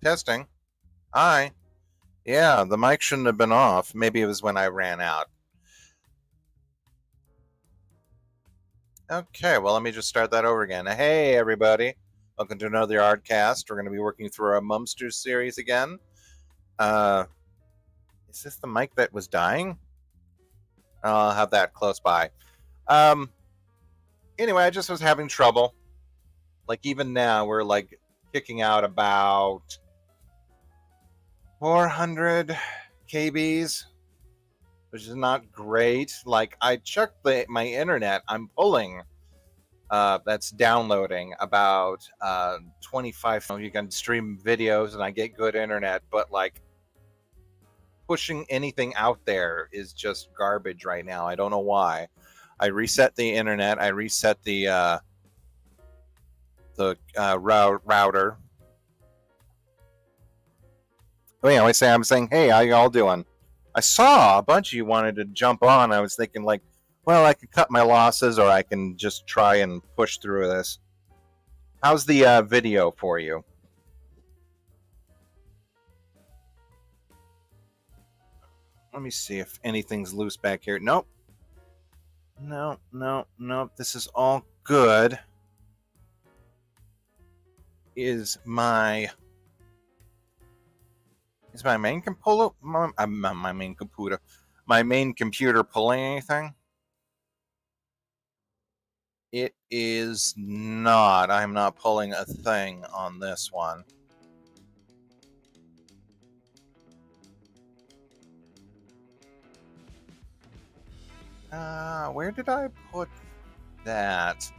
Testing. Hi. Yeah, the mic shouldn't have been off. Maybe it was when I ran out. Okay, well, let me just start that over again. Hey, everybody. Welcome to another Artcast. We're going to be working through our Momsters series again. Uh, is this the mic that was dying? I'll have that close by. Um, anyway, I just was having trouble. Like, even now, we're like kicking out about 400 KBs, which is not great. Like, I checked my internet. I'm pulling that's downloading about 25. You can stream videos and I get good internet, but like pushing anything out there is just garbage right now. I don't know why. I reset the internet. I reset the router. Oh yeah, I'm saying, hey, how y'all doing? I saw a bunch of you wanted to jump on. I was thinking like, well, I could cut my losses or I can just try and push through this. How's the video for you? Let me see if anything's loose back here. Nope. No. This is all good. Is my main computer my main computer pulling anything? It is not. I'm not pulling a thing on this one. Where did I put that?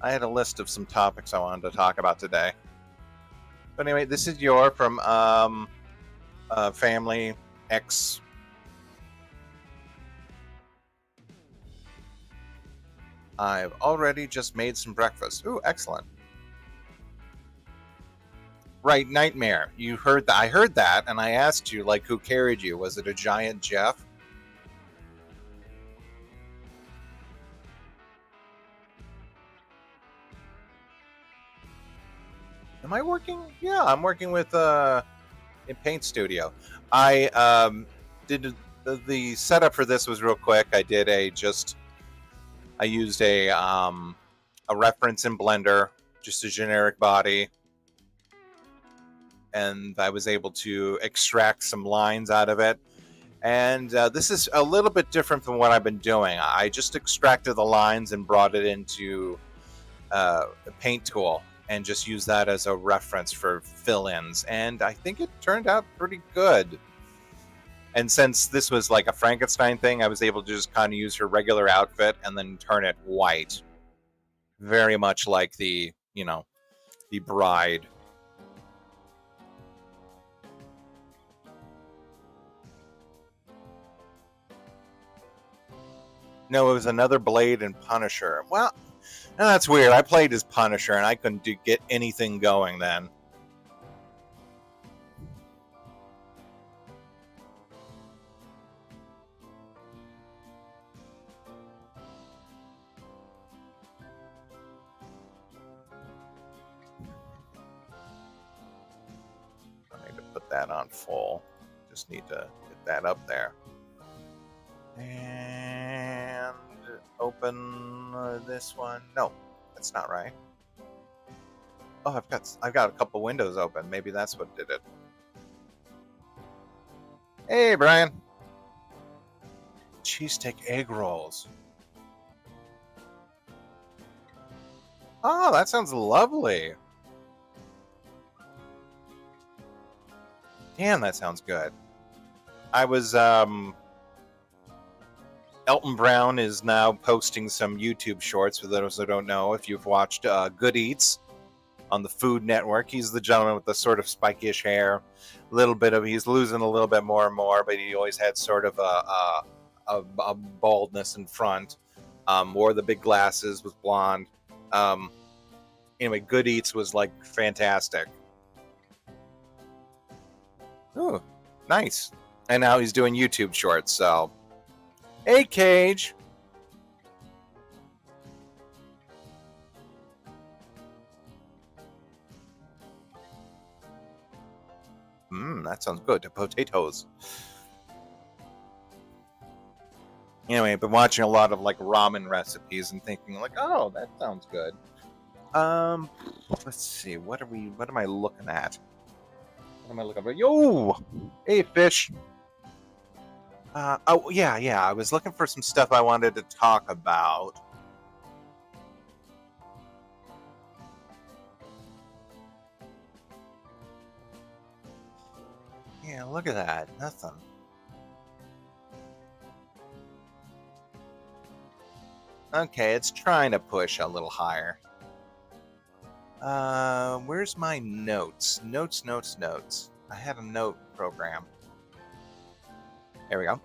I had a list of some topics I wanted to talk about today. But anyway, this is your from Family X. I've already just made some breakfast. Ooh, excellent. Right, Nightmare. You heard that? I heard that, and I asked you, like, who carried you? Was it a giant Jeff? Am I working? Yeah, I'm working with in Paint Studio. I did the setup for this was real quick. I did I used a reference in Blender, just a generic body, and I was able to extract some lines out of it. And this is a little bit different from what I've been doing. I just extracted the lines and brought it into a paint tool and just use that as a reference for fill-ins. And I think it turned out pretty good. And since this was like a Frankenstein thing, I was able to just kind of use her regular outfit and then turn it white. Very much like the bride. No, it was another Blade and Punisher. Well, that's weird. I played as Punisher and I couldn't get anything going then. I need to put that on full. Just need to get that up there. And open this one. No, that's not right. Oh, I've got a couple windows open. Maybe that's what did it. Hey, Brian. Cheesesteak egg rolls. Oh, that sounds lovely. Damn, that sounds good. I was Elton Brown is now posting some YouTube shorts. For those who don't know, if you've watched Good Eats on the Food Network, he's the gentleman with the sort of spikyish hair. He's losing a little bit more and more, but he always had sort of a baldness in front. Wore the big glasses, was blonde. Anyway, Good Eats was like fantastic. Ooh, nice. And now he's doing YouTube shorts, so. Hey, Cage. That sounds good. Potatoes. Anyway, I've been watching a lot of like ramen recipes and thinking like, oh, that sounds good. Um, let's see. What am I looking at? What am I looking for? Yo, hey fish. Oh yeah, yeah. I was looking for some stuff I wanted to talk about. Yeah, look at that. Nothing. Okay, it's trying to push a little higher. Where's my notes? Notes. I had a note program. There we go.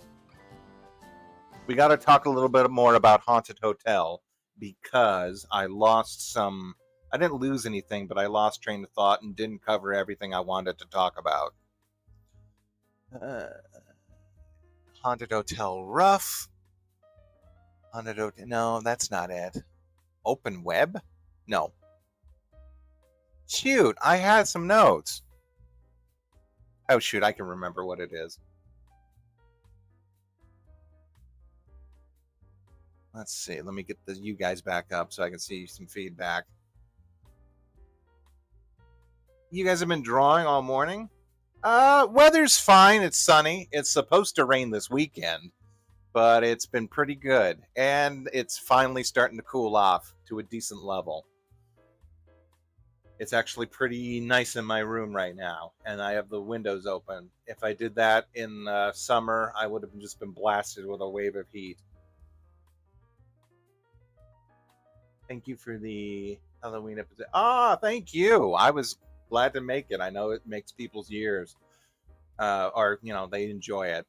We got to talk a little bit more about Haunted Hotel because I lost some. I didn't lose anything, but I lost train of thought and didn't cover everything I wanted to talk about. Uh, Haunted Hotel Rough. Haunted Hotel. No, that's not it. Open Web? No. Shoot, I had some notes. Oh, shoot, I can remember what it is. Let's see. Let me get you guys back up so I can see some feedback. You guys have been drawing all morning? Weather's fine. It's sunny. It's supposed to rain this weekend, but it's been pretty good. And it's finally starting to cool off to a decent level. It's actually pretty nice in my room right now, and I have the windows open. If I did that in summer, I would have just been blasted with a wave of heat. Thank you for the Halloween episode. Thank you. I was glad to make it. I know it makes people's years, or they enjoy it.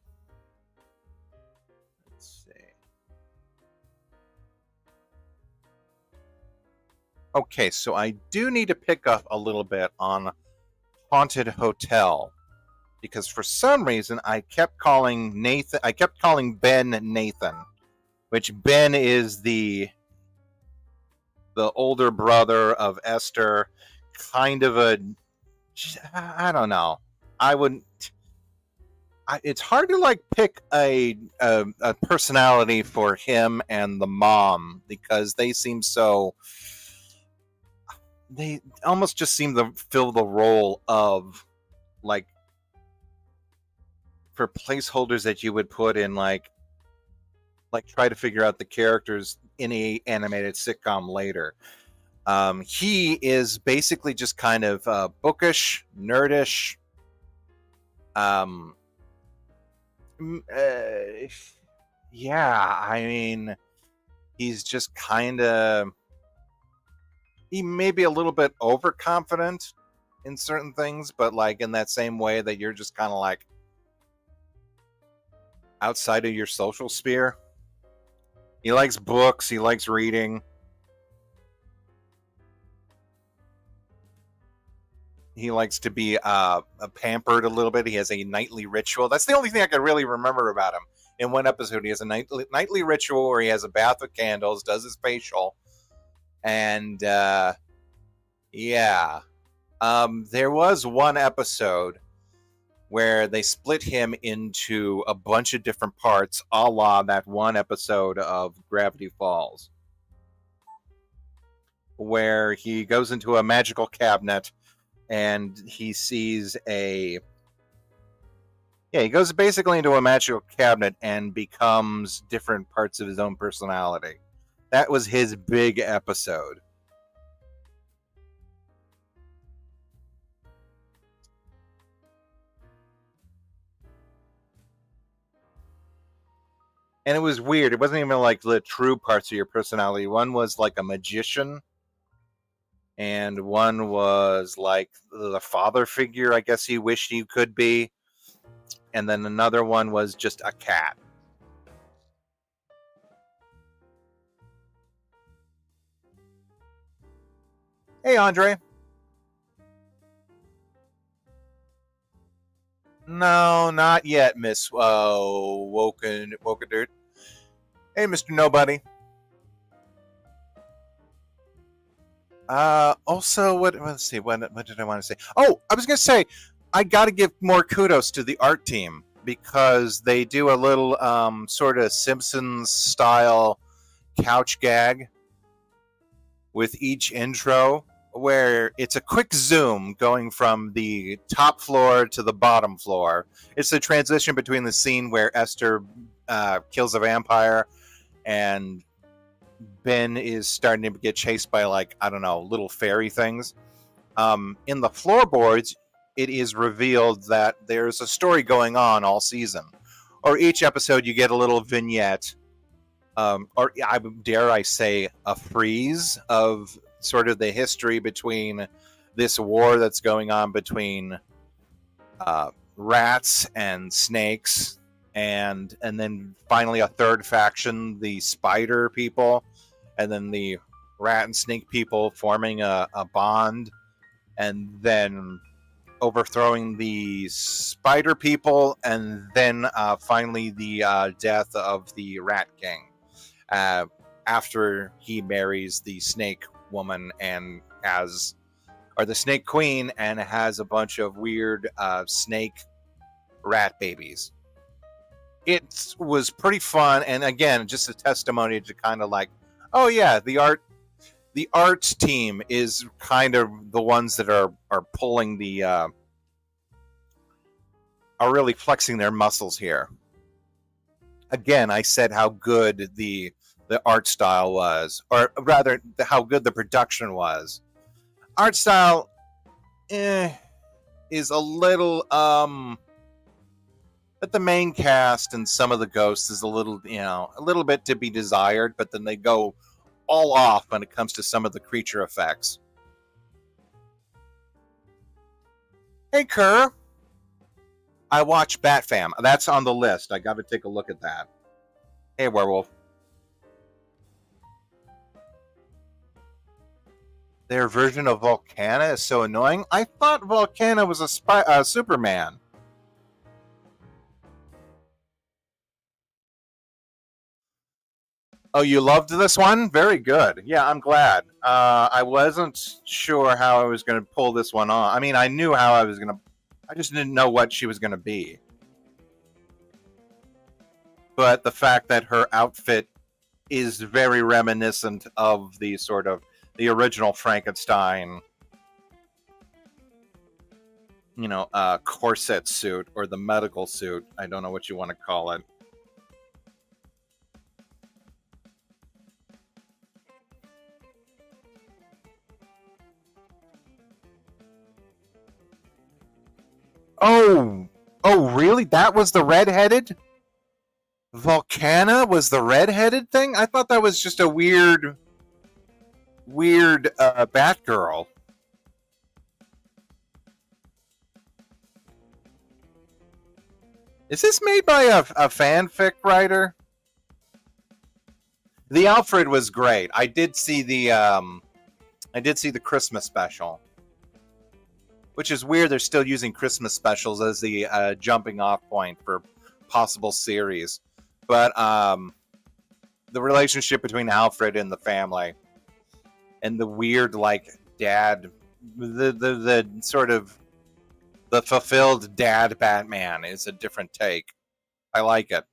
Let's see. Okay, so I do need to pick up a little bit on Haunted Hotel because for some reason I kept calling Ben Nathan, which Ben is the older brother of Esther, kind of I don't know. I wouldn't. It's hard to like pick a personality for him and the mom because they seem so. They almost just seem to fill the role of like for placeholders that you would put in like try to figure out the characters in a animated sitcom later. He is basically just kind of bookish, nerdish. Yeah, I mean, he's just kind of. He may be a little bit overconfident in certain things, but like in that same way that you're just kind of like outside of your social sphere. He likes books. He likes reading. He likes to be pampered a little bit. He has a nightly ritual. That's the only thing I can really remember about him. In one episode, he has a nightly ritual where he has a bath with candles, does his facial, and yeah. There was one episode where they split him into a bunch of different parts, a la that one episode of Gravity Falls, where he goes into a magical cabinet and he sees he goes basically into a magical cabinet and becomes different parts of his own personality. That was his big episode. And it was weird. It wasn't even like the true parts of your personality. One was like a magician, and one was like the father figure, I guess he wished he could be. And then another one was just a cat. Hey, Andre. No, not yet, Miss Woken Dude. Hey, Mr. Nobody. Also, let's see. What did I want to say? Oh, I was gonna say, I got to give more kudos to the art team because they do a little sort of Simpsons style couch gag with each intro where it's a quick zoom going from the top floor to the bottom floor. It's the transition between the scene where Esther kills a vampire and Ben is starting to get chased by, like, I don't know, little fairy things. In the floorboards, it is revealed that there's a story going on all season. Or each episode, you get a little vignette, or dare I say, a frieze of sort of the history between this war that's going on between rats and snakes, and then finally a third faction, the spider people, and then the rat and snake people forming a bond, and then overthrowing the spider people, and then finally the death of the Rat King after he marries the Snake Woman and or the Snake Queen, and has a bunch of weird snake rat babies. It was pretty fun, and again, just a testimony to kind of like, oh yeah, the art team is kind of the ones that are pulling the are really flexing their muscles here. Again, I said how good the art style was, or rather how good the production was. Art style is a little but the main cast and some of the ghosts is a little bit to be desired, but then they go all off when it comes to some of the creature effects. Hey, Kerr. I watch Bat Fam. That's on the list. I got to take a look at that. Hey, Werewolf. Their version of Volcana is so annoying. I thought Volcana was a Superman. Oh, you loved this one? Very good. Yeah, I'm glad. I wasn't sure how I was going to pull this one on. I mean, I knew how I was going to. I just didn't know what she was going to be. But the fact that her outfit is very reminiscent of the sort of the original Frankenstein, corset suit or the medical suit. I don't know what you want to call it. Oh, really? That was the redheaded? Volcana was the redheaded thing? I thought that was just a weird Batgirl. Is this made by a fanfic writer? The Alfred was great. I did see the Christmas special, which is weird. They're still using Christmas specials as the jumping off point for possible series. But the relationship between Alfred and the family, and the weird dad, the sort of the fulfilled dad Batman is a different take. I like it.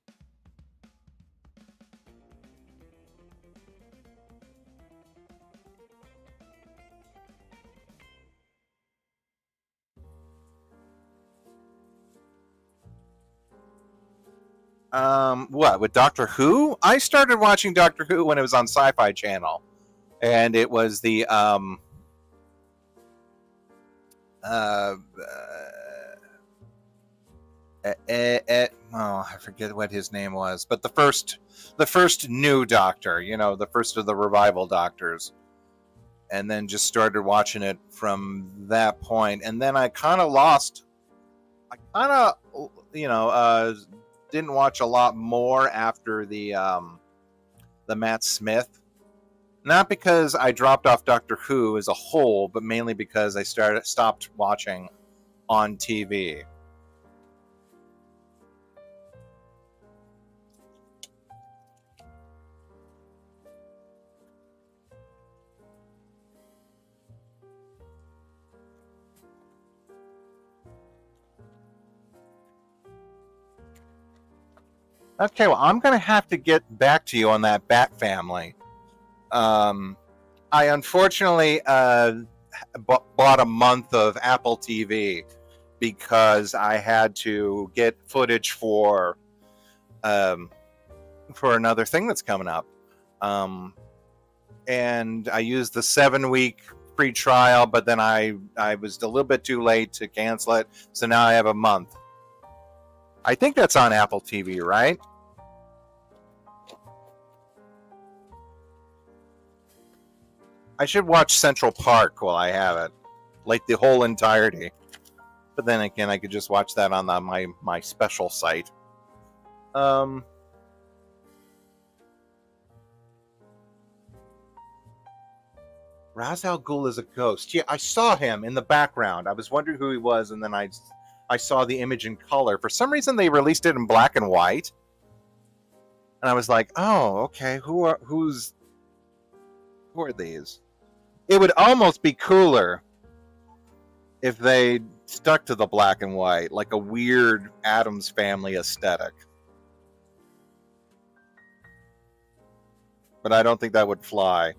What, with Doctor Who? I started watching Doctor Who when it was on Sci-Fi Channel, and it was the I forget what his name was, but the first new Doctor, the first of the revival Doctors, and then just started watching it from that point, and then I kind of lost. I kind of, didn't watch a lot more after the Matt Smith. Not because I dropped off Doctor Who as a whole, but mainly because I stopped watching on TV. Okay, well, I'm going to have to get back to you on that Bat Family. Um, I unfortunately bought a month of Apple TV because I had to get footage um, for another thing that's coming up. Um, and I used the 7 week free trial, but then I was a little bit too late to cancel it, so now I have a month. I think that's on Apple TV, right? I should watch Central Park while I have it, like the whole entirety. But then again, I could just watch that on my special site. Um, Ra's al Ghul is a ghost. Yeah, I saw him in the background. I was wondering who he was, and then I saw the image in color. For some reason, they released it in black and white, and I was like, "Oh, okay. Who are these?" It would almost be cooler if they stuck to the black and white, like a weird Adams Family aesthetic. But I don't think that would fly.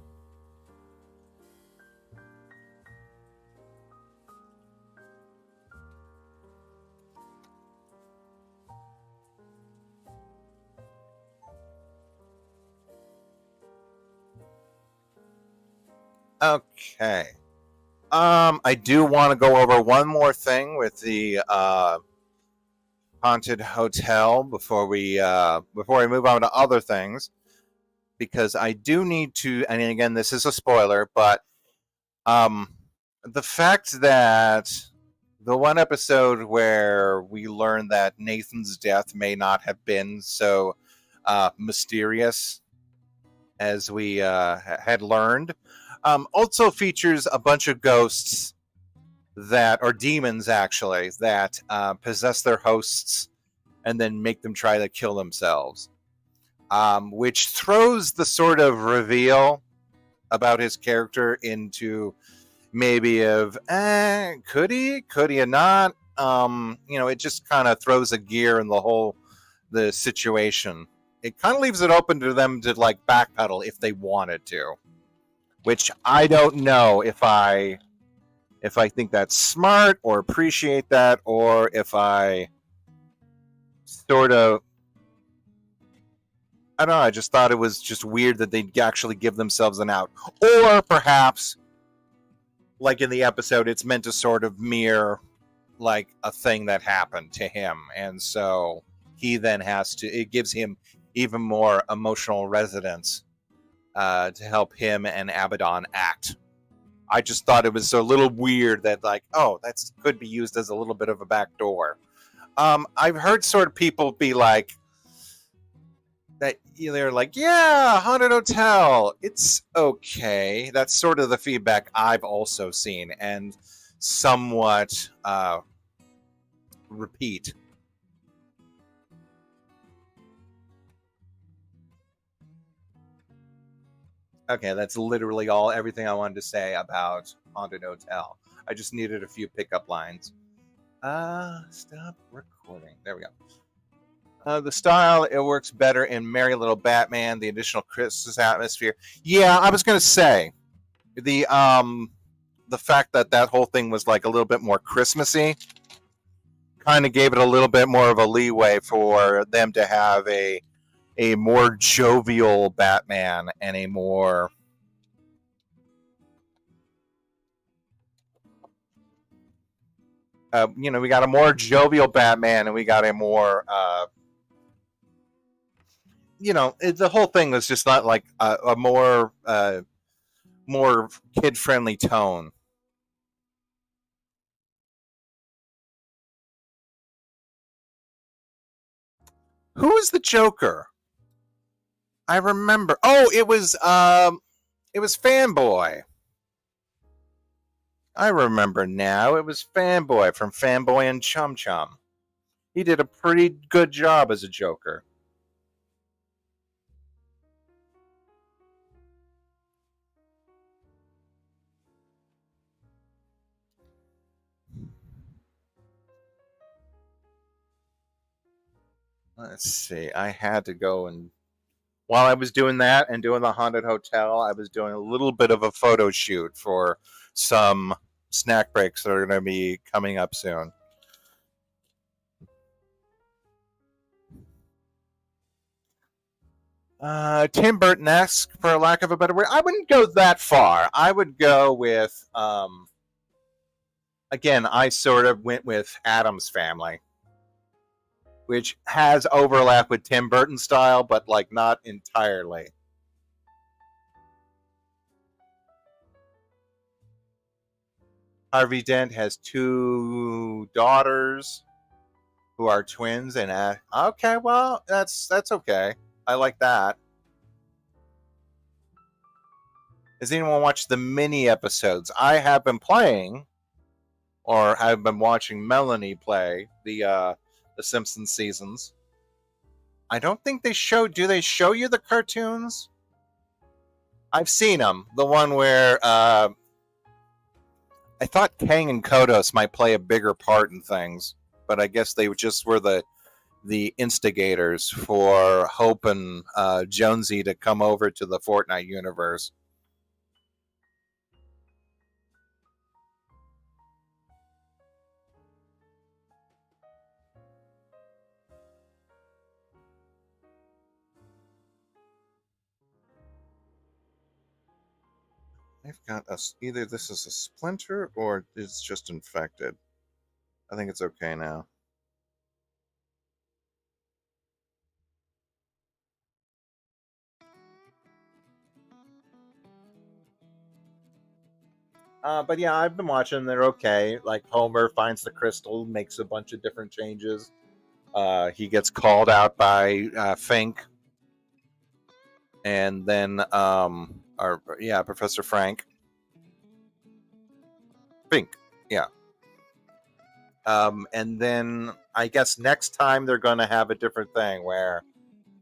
Okay. I do want to go over one more thing with the haunted hotel before we move on to other things, because I do need to. And again, this is a spoiler, but um, the fact that the one episode where we learn that Nathan's death may not have been so mysterious as we had learned, also features a bunch of ghosts that or demons actually that possess their hosts and then make them try to kill themselves, which throws the sort of reveal about his character into maybe of could he or not. It just kind of throws a gear in the situation. It kind of leaves it open to them to like backpedal if they wanted to, which I don't know if I think that's smart or appreciate that, or if I sort of, I don't know, I just thought it was just weird that they'd actually give themselves an out. Or perhaps, like in the episode, it's meant to sort of mirror like a thing that happened to him. And so he then it gives him even more emotional resonance to help him and Abaddon act. I just thought it was a little weird that, like, oh, that could be used as a little bit of a backdoor. I've heard sort of people be like that. They're like, yeah, haunted hotel, it's okay. That's sort of the feedback I've also seen and somewhat repeat. Okay, that's literally everything I wanted to say about haunted hotel. I just needed a few pickup lines. Stop recording. There we go. The style, it works better in Merry Little Batman. The additional Christmas atmosphere. Yeah, I was gonna say the fact that that whole thing was like a little bit more Christmassy kind of gave it a little bit more of a leeway for them to have a more jovial Batman and a more we got a more jovial Batman and we got a more the whole thing was just not like a more kid friendly tone. Who was the Joker? I remember. Oh, it was Fanboy. I remember now. It was Fanboy from Fanboy and Chum Chum. He did a pretty good job as a Joker. Let's see. I had to go and while I was doing that and doing the haunted hotel, I was doing a little bit of a photo shoot for some snack breaks that are going to be coming up soon. Tim Burton-esque, for lack of a better word. I wouldn't go that far. I would go with, again, I sort of went with Adam's Family, which has overlap with Tim Burton style, but like not entirely. Harvey Dent has two daughters who are twins, and okay, well, that's okay. I like that. Has anyone watched the mini episodes? I have been playing, or have been watching Melanie play the Simpsons seasons. I don't think they show. Do they show you the cartoons? I've seen them. The one where I thought Kang and Kodos might play a bigger part in things, but I guess they just were the instigators for Hope and Jonesy to come over to the Fortnite universe. I've got either this is a splinter or it's just infected. I think it's okay now. But yeah, I've been watching. They're okay. Like Homer finds the crystal, makes a bunch of different changes. He gets called out by Fink, and then or yeah, Professor Frank Fink. Yeah. And then I guess next time they're going to have a different thing where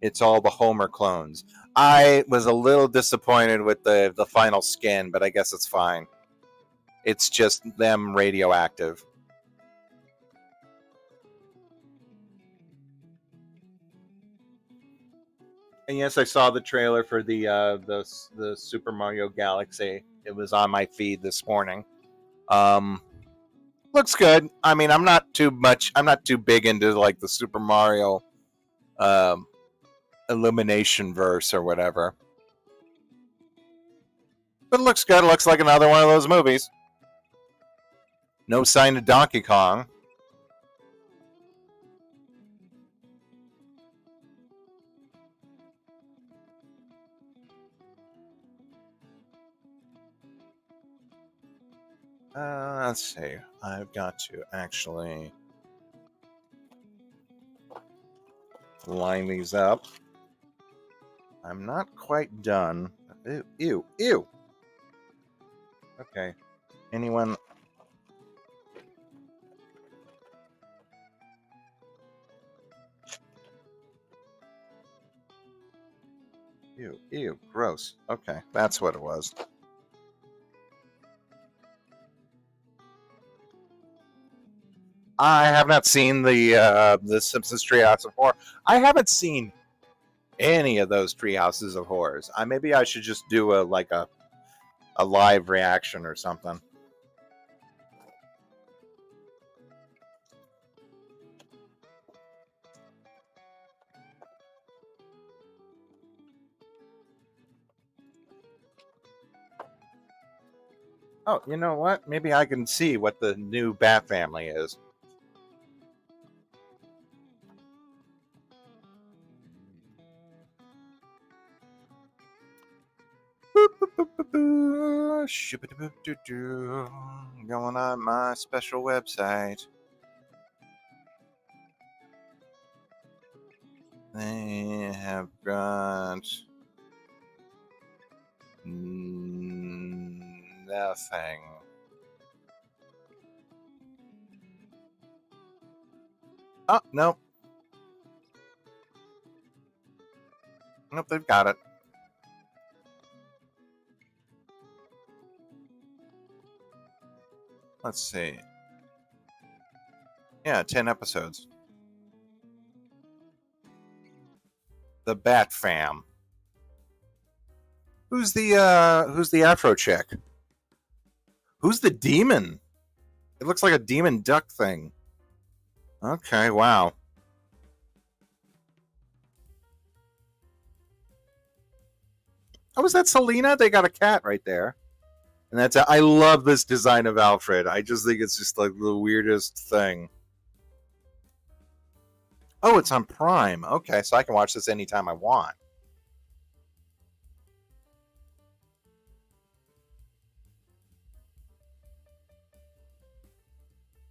it's all the Homer clones. I was a little disappointed with the final skin, but I guess it's fine. It's just them radioactive. And yes, I saw the trailer for the Super Mario Galaxy. It was on my feed this morning. Um, looks good. I mean, I'm not too much. I'm not too big into like the Super Mario um, Illumination verse or whatever. But it looks good. It looks like another one of those movies. No sign of Donkey Kong. Let's see. I've got to actually line these up. I'm not quite done. Ew, ew, ew. Okay. Anyone? Ew, ew, gross. Okay, that's what it was. I have not seen the Simpsons Treehouse of Horror. I haven't seen any of those Treehouses of Horrors. Maybe I should just do a live reaction or something. Oh, you know what? Maybe I can see what the new Bat Family is. Going on my special website. They have got nothing. Oh, no. Nope, they've got it. Let's see. Yeah, 10 episodes. The Bat Fam. Who's the Afro chick? Who's the demon? It looks like a demon duck thing. Okay, wow. Oh, was that Selena? They got a cat right there. And I love this design of Alfred. I just think it's just like the weirdest thing. Oh, it's on Prime. Okay, so I can watch this anytime I want.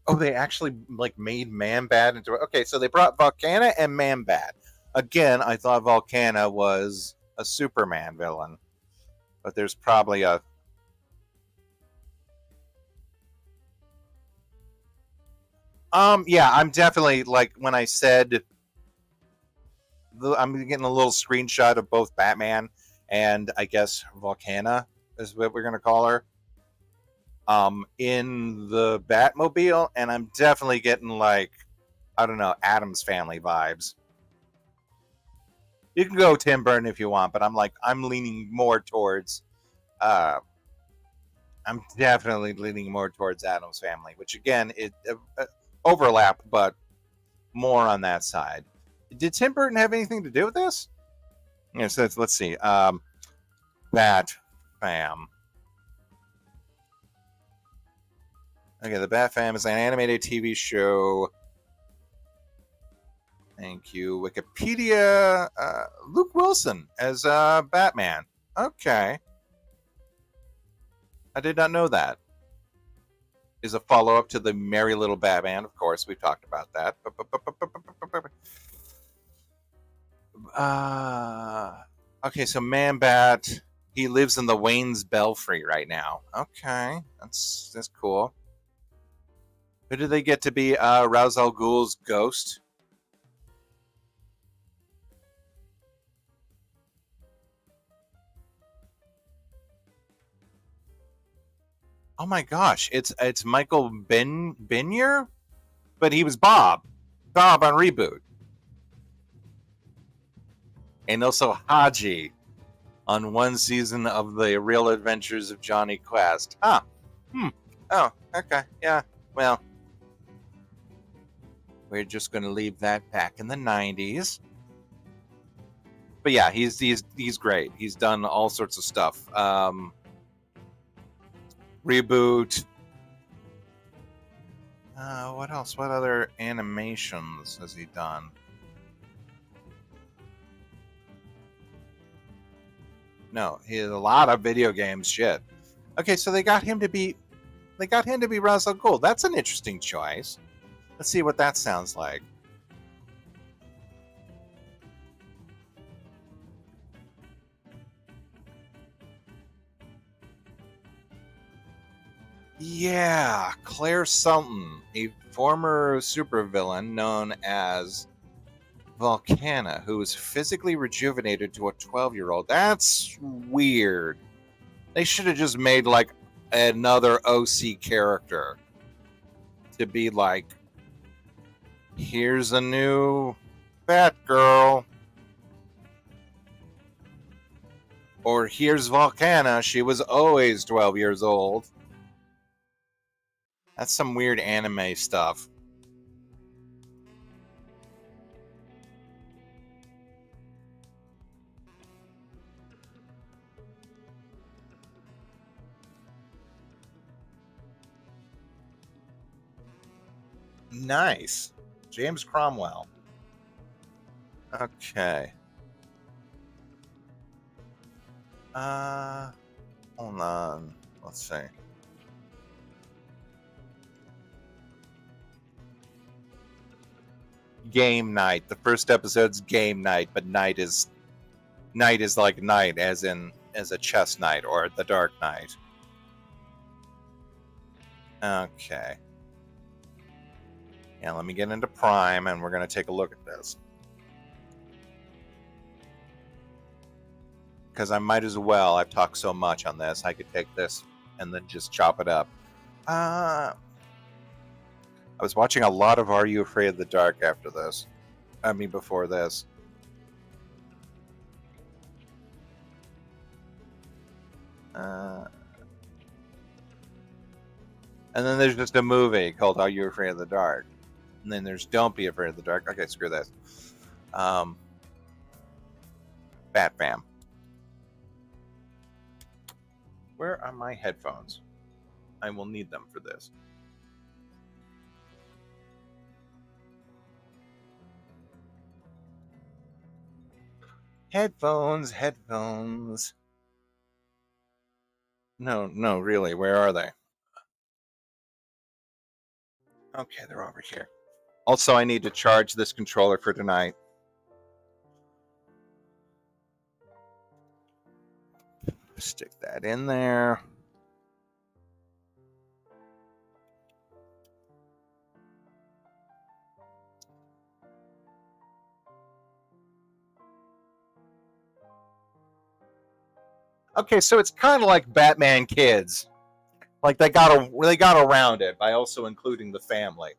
Oh, they actually like made Man-Bat into it. Okay, so they brought Volcana and Man-Bat. Again, I thought Volcana was a Superman villain, but there's probably a. Yeah, I'm definitely like when I said I'm getting a little screenshot of both Batman and I guess Volcana is what we're gonna call her. In the Batmobile, and I'm definitely getting like, I don't know, Addams Family vibes. You can go Tim Burton if you want, but I'm leaning more towards I'm definitely leaning more towards Addams Family, which again it overlap, but more on that side. Did Tim Burton have anything to do with this? Yeah, so let's see. Bat Fam. Okay, the Bat Fam is an animated TV show. Thank you, Wikipedia. Luke Wilson as Batman. Okay. I did not know that. Is a follow-up to the Merry Little Batman, of course. We've talked about that. Okay, so Man-Bat, he lives in the Wayne's Belfry right now. Okay, that's cool. Who did they get to be Ra's al Ghul's ghost? Oh my gosh, it's Michael Benier, but he was Bob on Reboot, and also Haji on one season of the Real Adventures of Johnny Quest. Huh. Oh, okay. Yeah. Well, we're just going to leave that back in the 90s. But yeah, he's great. He's done all sorts of stuff. Reboot. What else? What other animations has he done? No, he has a lot of video games. Shit. Okay, so they got him to be Ra's al Ghul. That's an interesting choice. Let's see what that sounds like. Yeah, Claire Sultan, a former supervillain known as Volcana, who was physically rejuvenated to a 12-year-old. That's weird. They should have just made like another OC character to be like, here's a new Batgirl. Or here's Volcana, she was always 12 years old. That's some weird anime stuff. Nice. James Cromwell. Okay. Hold on. Let's see. Game night. The first episode's game night, but night is like night, as a chess knight or the Dark Knight. Okay. Yeah, let me get into Prime, and we're going to take a look at this. Because I might as well. I've talked so much on this. I could take this and then just chop it up. I was watching a lot of Are You Afraid of the Dark after this. I mean, before this. And then there's just a movie called Are You Afraid of the Dark? And then there's Don't Be Afraid of the Dark. Okay, screw this. Bat Fam. Where are my headphones? I will need them for this. Headphones. No, really. Where are they? Okay, they're over here. Also, I need to charge this controller for tonight. Stick that in there. Okay, so it's kind of like Batman Kids. Like they got around it by also including the family.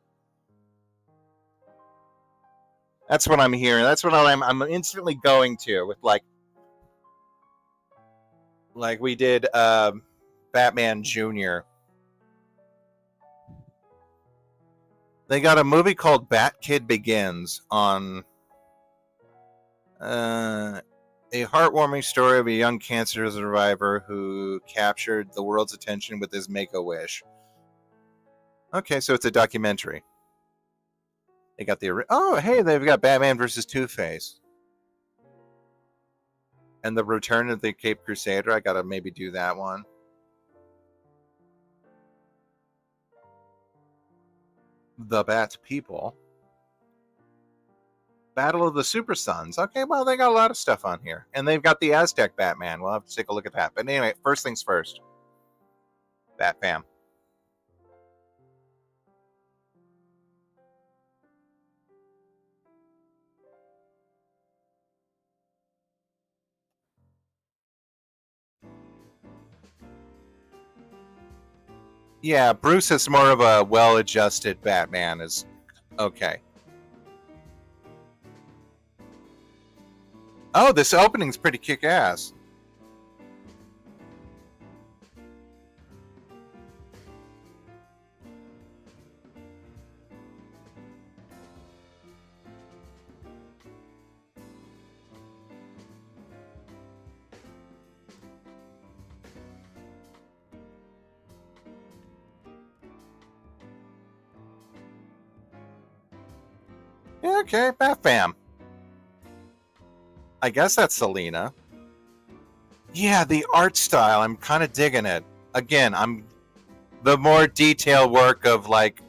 That's what I'm hearing. That's what I'm instantly going to with like we did Batman Jr. They got a movie called Bat Kid Begins on a heartwarming story of a young cancer survivor who captured the world's attention with his Make-A-Wish. Okay, so it's a documentary. They got they've got Batman versus Two-Face. And the Return of the Cape Crusader. I gotta maybe do that one. The Bat People. Battle of the Super Sons. Okay, well, they got a lot of stuff on here. And they've got the Aztec Batman. We'll have to take a look at that. But anyway, first things first. Bat Fam. Yeah, Bruce is more of a well-adjusted Batman. Is okay. Oh, this opening's pretty kick-ass. Yeah, okay, Bat Fam. I guess that's Aleena. Yeah, the art style, I'm kind of digging it. Again, I'm the more detailed work of like,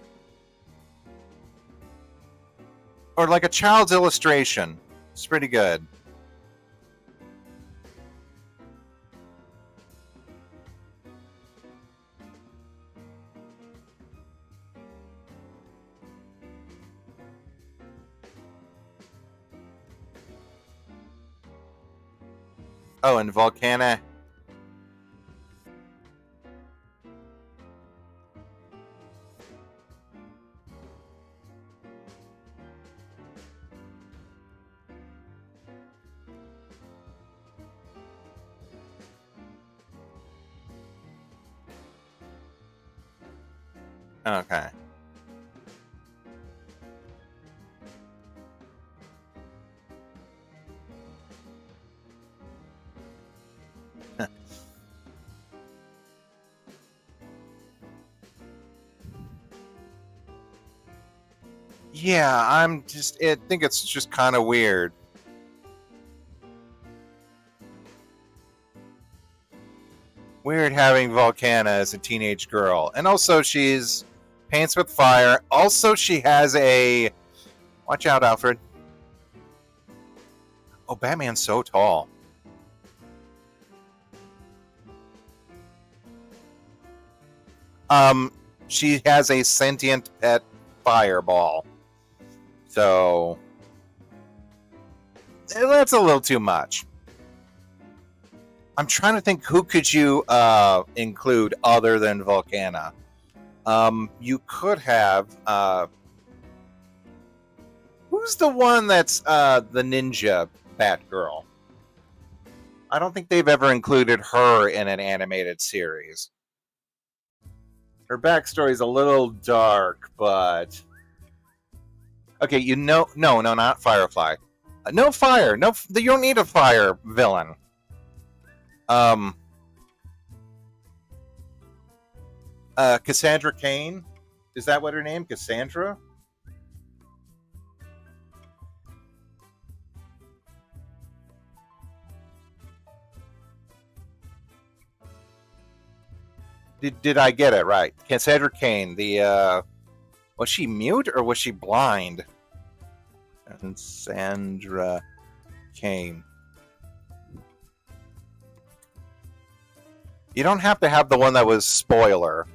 or like a child's illustration. It's pretty good. Oh, and Volcana. Okay. Yeah, I think it's just kind of weird. Weird having Volcana as a teenage girl. And also she's paints with fire. Also she has a watch out, Alfred. Oh, Batman's so tall. She has a sentient pet fireball. So that's a little too much. I'm trying to think who could you include other than Volcana. You could have who's the one that's the ninja Batgirl? I don't think they've ever included her in an animated series. Her backstory is a little dark, but okay, no, not Firefly. No fire. No, you don't need a fire villain. Um, Cassandra Cain, is that what her name? Cassandra. Did I get it right? Cassandra Cain. The was she mute or was she blind? Cassandra Cain. You don't have to have the one that was spoiler.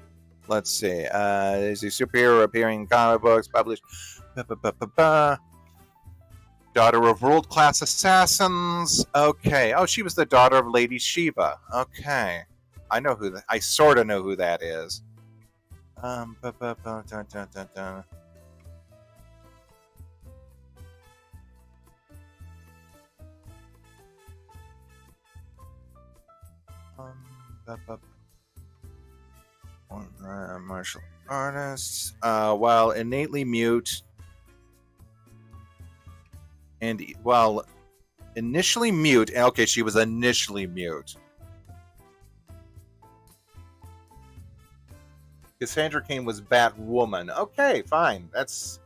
Let's see. Is a superhero appearing in comic books published? Daughter of world-class assassins. Okay. Oh, she was the daughter of Lady Shiva. Okay. I know who that. I sort of know who that is. Dun, dun, dun, dun. Martial artists. While innately mute, and while initially mute. Okay, she was initially mute. Cassandra Cain was Batwoman. Okay, fine. That's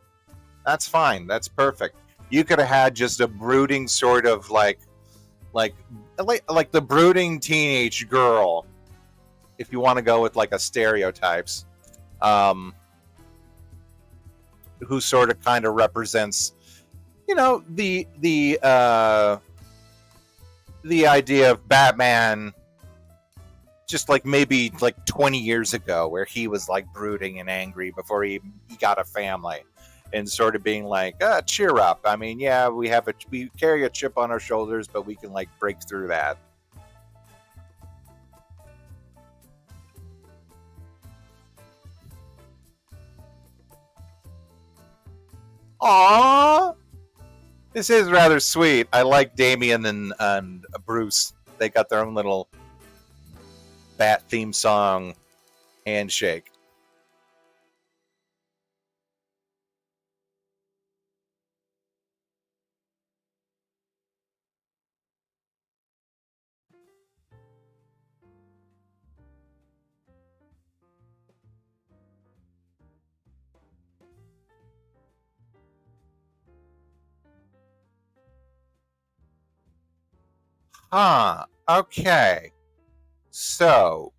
fine. That's perfect. You could have had just a brooding sort of like the brooding teenage girl, if you want to go with like a stereotypes, who sort of kind of represents, the idea of Batman, just like maybe like 20 years ago, where he was like brooding and angry before he got a family, and sort of being like, cheer up. I mean, yeah, we carry a chip on our shoulders, but we can like break through that. Aww, this is rather sweet. I like Damien and Bruce. They got their own little Bat theme song handshake. Huh. Okay. So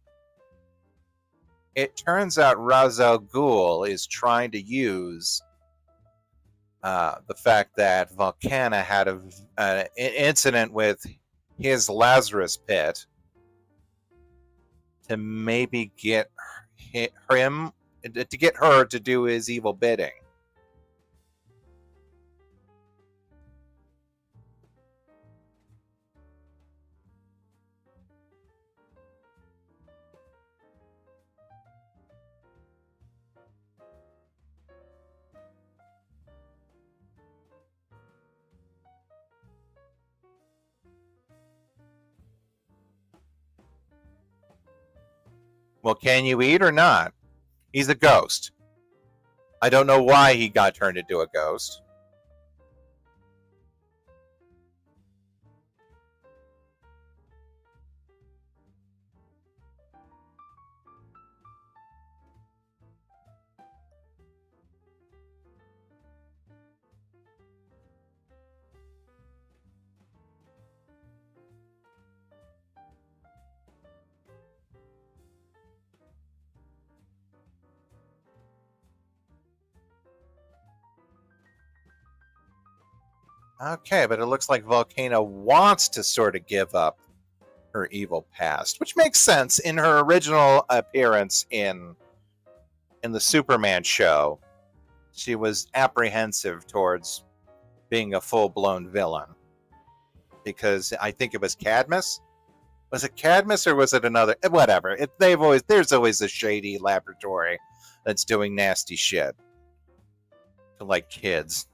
it turns out Ra's al Ghul is trying to use the fact that Volcana had an incident with his Lazarus pit to maybe get him to get her to do his evil bidding. Well, can you eat or not? He's a ghost. I don't know why he got turned into a ghost. Okay, but it looks like Volcano wants to sort of give up her evil past, which makes sense. In her original appearance in the Superman show, she was apprehensive towards being a full-blown villain, because I think it was Cadmus. Was it Cadmus or was it another? Whatever. There's always a shady laboratory that's doing nasty shit to like kids.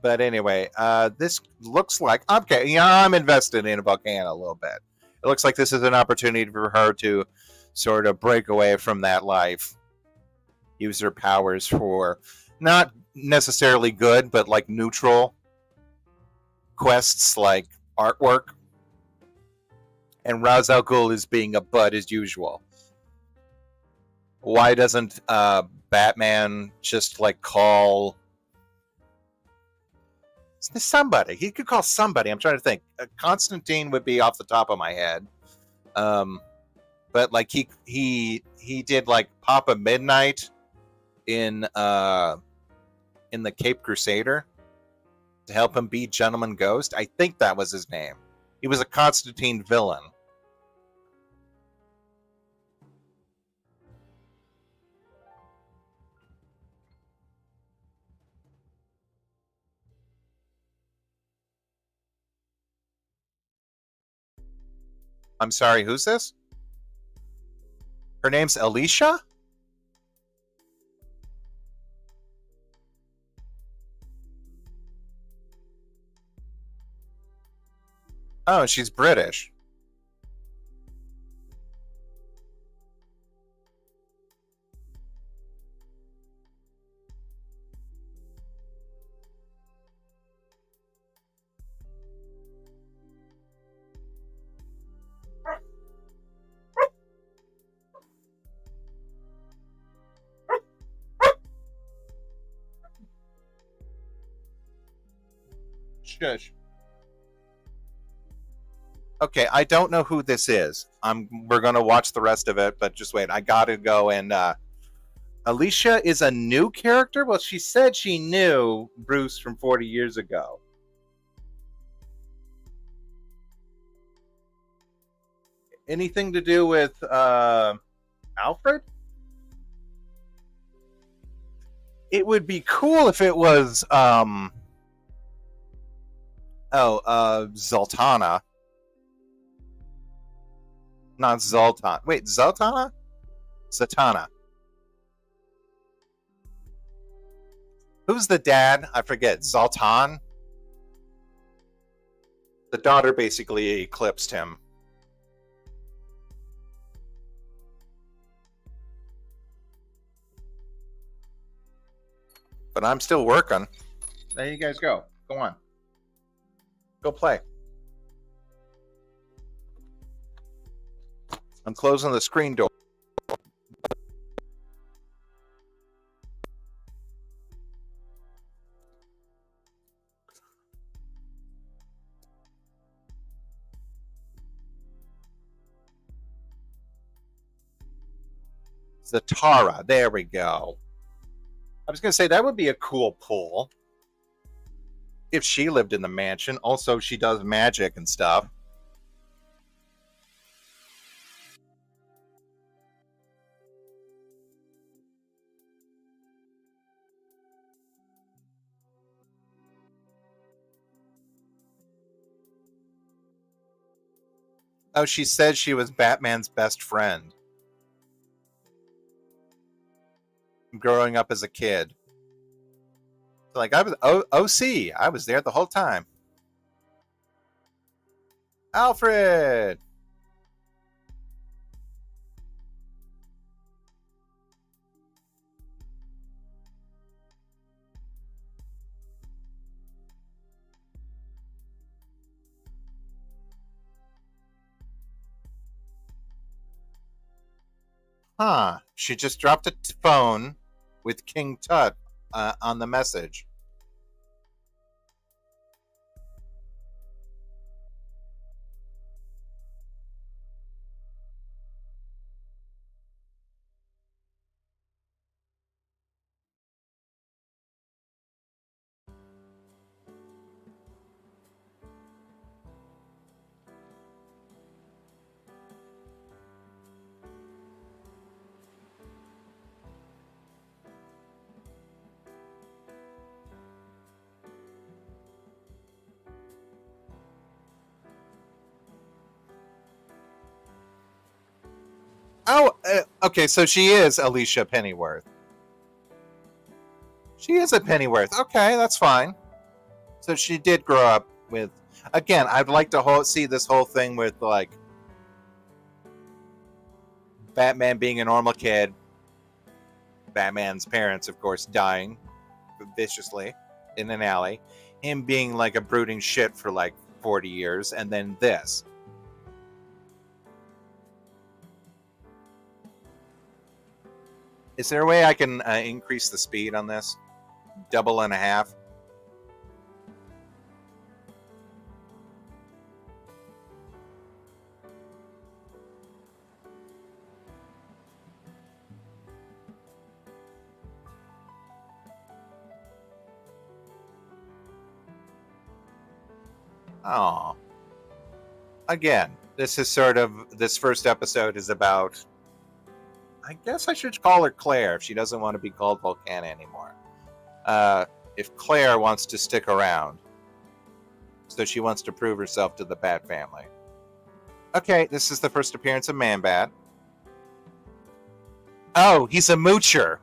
But anyway, this looks like okay. Yeah, I'm invested in Volcana a little bit. It looks like this is an opportunity for her to sort of break away from that life, use her powers for not necessarily good, but like neutral quests like artwork. And Ra's al Ghul is being a bud as usual. Why doesn't Batman just like call somebody? He could call somebody. I'm trying to think. Constantine would be off the top of my head. But like he did like Papa Midnight in the Cape Crusader to help him beat Gentleman Ghost. I think that was his name. He was a Constantine villain. I'm sorry, who's this? Her name's Alicia? Oh, she's British. Shush. Okay, I don't know who this is. We're gonna watch the rest of it, but just wait. I gotta go and Alicia is a new character? Well, she said she knew Bruce from 40 years ago. Anything to do with Alfred? It would be cool if it was Zoltana. Not Zoltan. Wait, Zoltana? Zatanna. Who's the dad? I forget. Zoltan? The daughter basically eclipsed him. But I'm still working. There you guys go. Go on. Go play. I'm closing the screen door. Zatara. There we go. I was going to say that would be a cool pull if she lived in the mansion. Also, she does magic and stuff. Oh, she said she was Batman's best friend growing up as a kid. Like I was OC. I was there the whole time. Alfred. Huh. She just dropped a phone with King Tut on the message. Oh, okay. So she is Alicia Pennyworth. She is a Pennyworth. Okay, that's fine. So she did grow up with. Again, I'd like to see this whole thing with like Batman being a normal kid, Batman's parents, of course, dying viciously in an alley, him being like a brooding shit for like 40 years, and then this. Is there a way I can increase the speed on this? Double and a half? Oh. Again, this first episode is about. I guess I should call her Claire if she doesn't want to be called Volcana anymore. If Claire wants to stick around. So she wants to prove herself to the Bat family. Okay, this is the first appearance of Man-Bat. Oh, he's a moocher.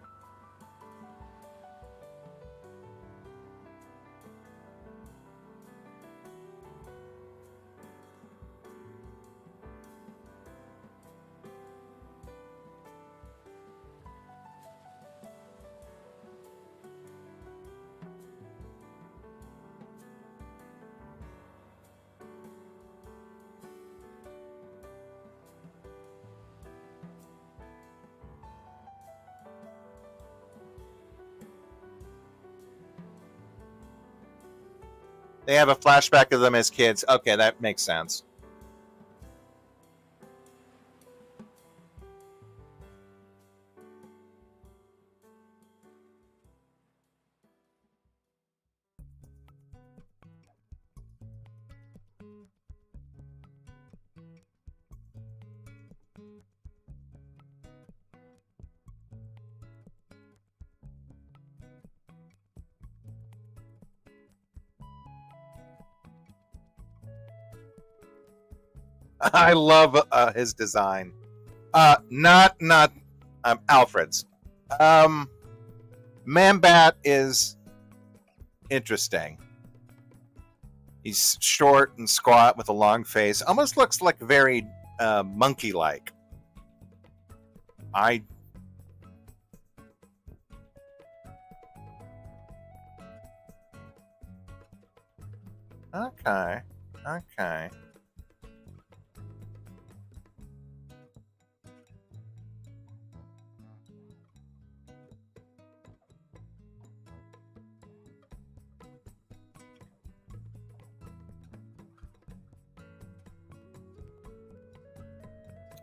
They have a flashback of them as kids. Okay, that makes sense. I love his design. Not Alfred's. Man-Bat is interesting. He's short and squat with a long face. Almost looks like very monkey-like. I. Okay. Okay.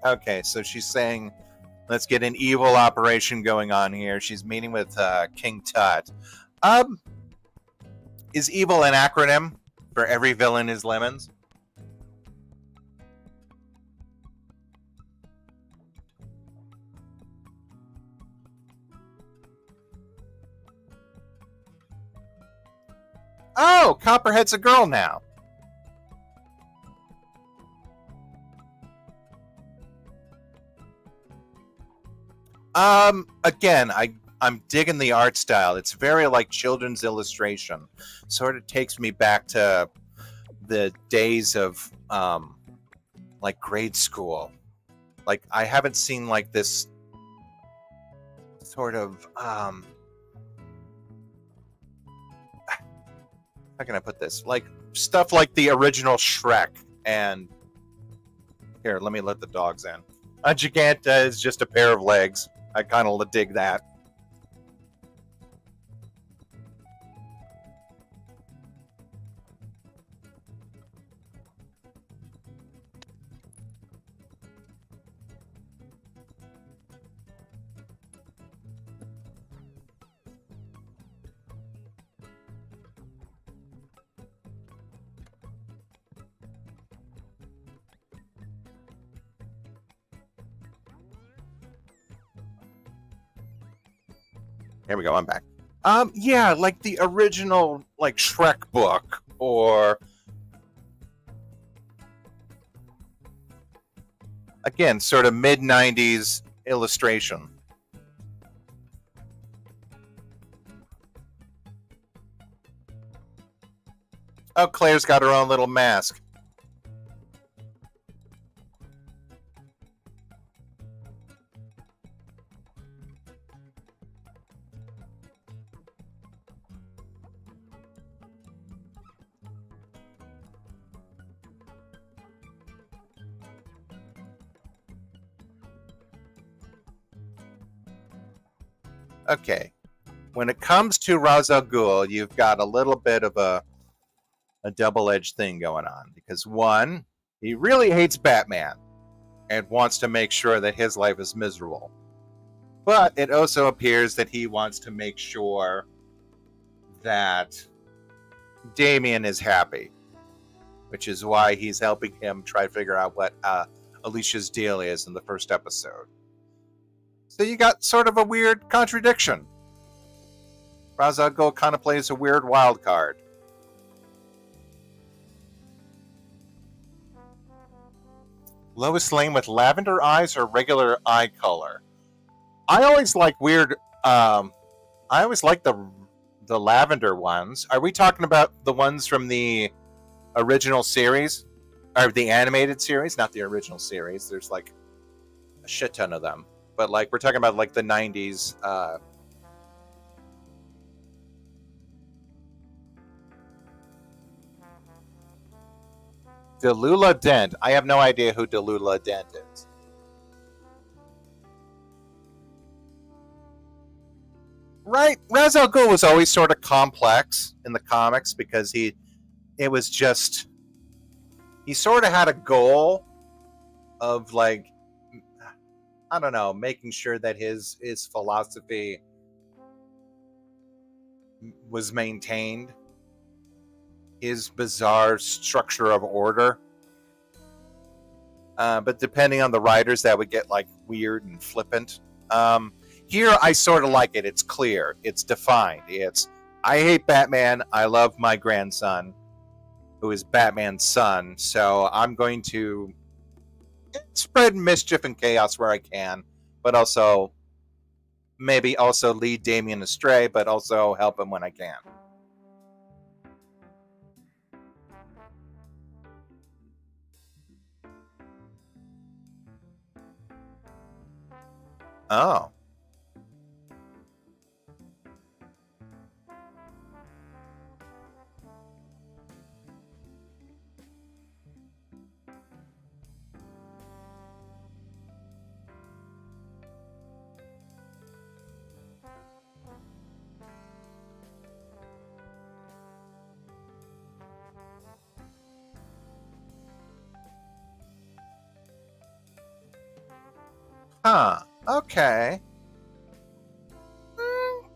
Okay, so she's saying, let's get an evil operation going on here. She's meeting with King Tut. Is evil an acronym for every villain is lemons? Oh, Copperhead's a girl now. Again, I'm digging the art style. It's very like children's illustration. Sort of takes me back to the days of like grade school. Like I haven't seen like this sort of how can I put this? Like stuff like the original Shrek. And here, let me let the dogs in. A Giganta is just a pair of legs. I kind of dig that. Here we go. I'm back. Yeah, like the original, like Shrek book, or again, sort of mid '90s illustration. Oh, Claire's got her own little mask. Okay. When it comes to Ra's al Ghul, you've got a little bit of a double-edged thing going on. Because one, he really hates Batman and wants to make sure that his life is miserable. But it also appears that he wants to make sure that Damien is happy, which is why he's helping him try to figure out what Alicia's deal is in the first episode. So you got sort of a weird contradiction. Ra's al Ghul kind of plays a weird wild card. Lois Lane with lavender eyes or regular eye color? I always like weird. I always like the lavender ones. Are we talking about the ones from the original series, or the animated series? Not the original series. There's like a shit ton of them, but like we're talking about like the '90s. Delula Dent. I have no idea who Delula Dent is. Right, Ra's al Ghul was always sort of complex in the comics because it was just, he sort of had a goal of like, I don't know, making sure that his philosophy was maintained, his bizarre structure of order. But depending on the writers, that would get like weird and flippant. Here, I sort of like it. It's clear. It's defined. It's, I hate Batman. I love my grandson, who is Batman's son. So I'm going to spread mischief and chaos where I can, but also maybe also lead Damien astray, but also help him when I can. Oh. Huh. Okay. Hmm,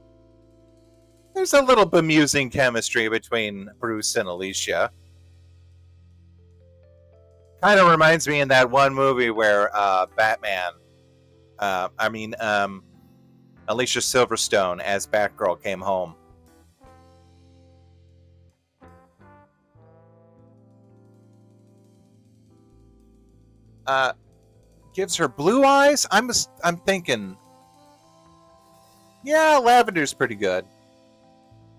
there's a little bemusing chemistry between Bruce and Alicia. Kind of reminds me in that one movie where Batman, I mean, Alicia Silverstone as Batgirl came home. Uh, gives her blue eyes. I'm thinking, yeah, lavender's pretty good.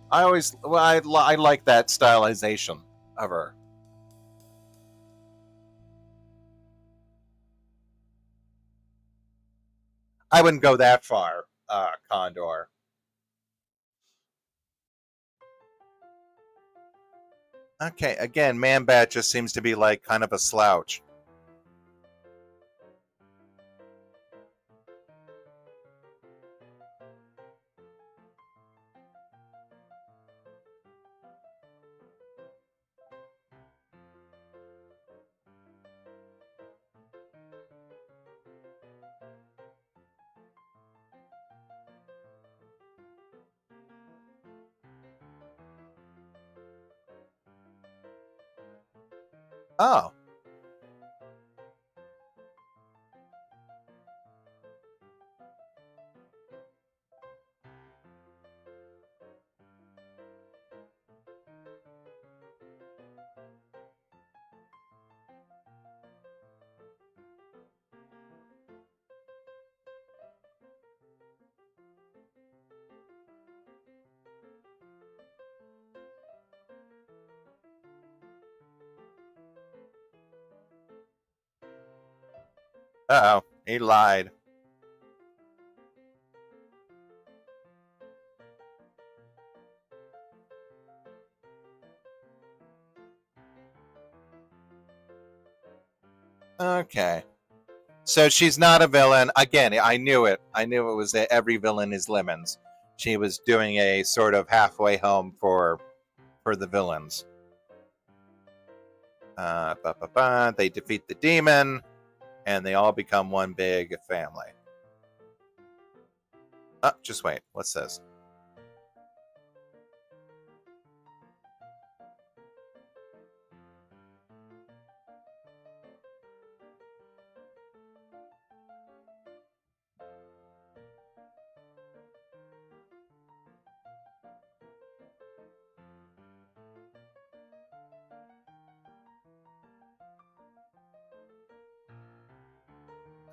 I always, well, I like that stylization of her. I wouldn't go that far, Condor. Okay, again, Man Bat just seems to be like kind of a slouch. Oh, Uh oh, he lied. Okay. So she's not a villain. Again, I knew it. I knew it was that every villain is lemons. She was doing a sort of halfway home for the villains. They defeat the demon, and they all become one big family. Just wait. What's this?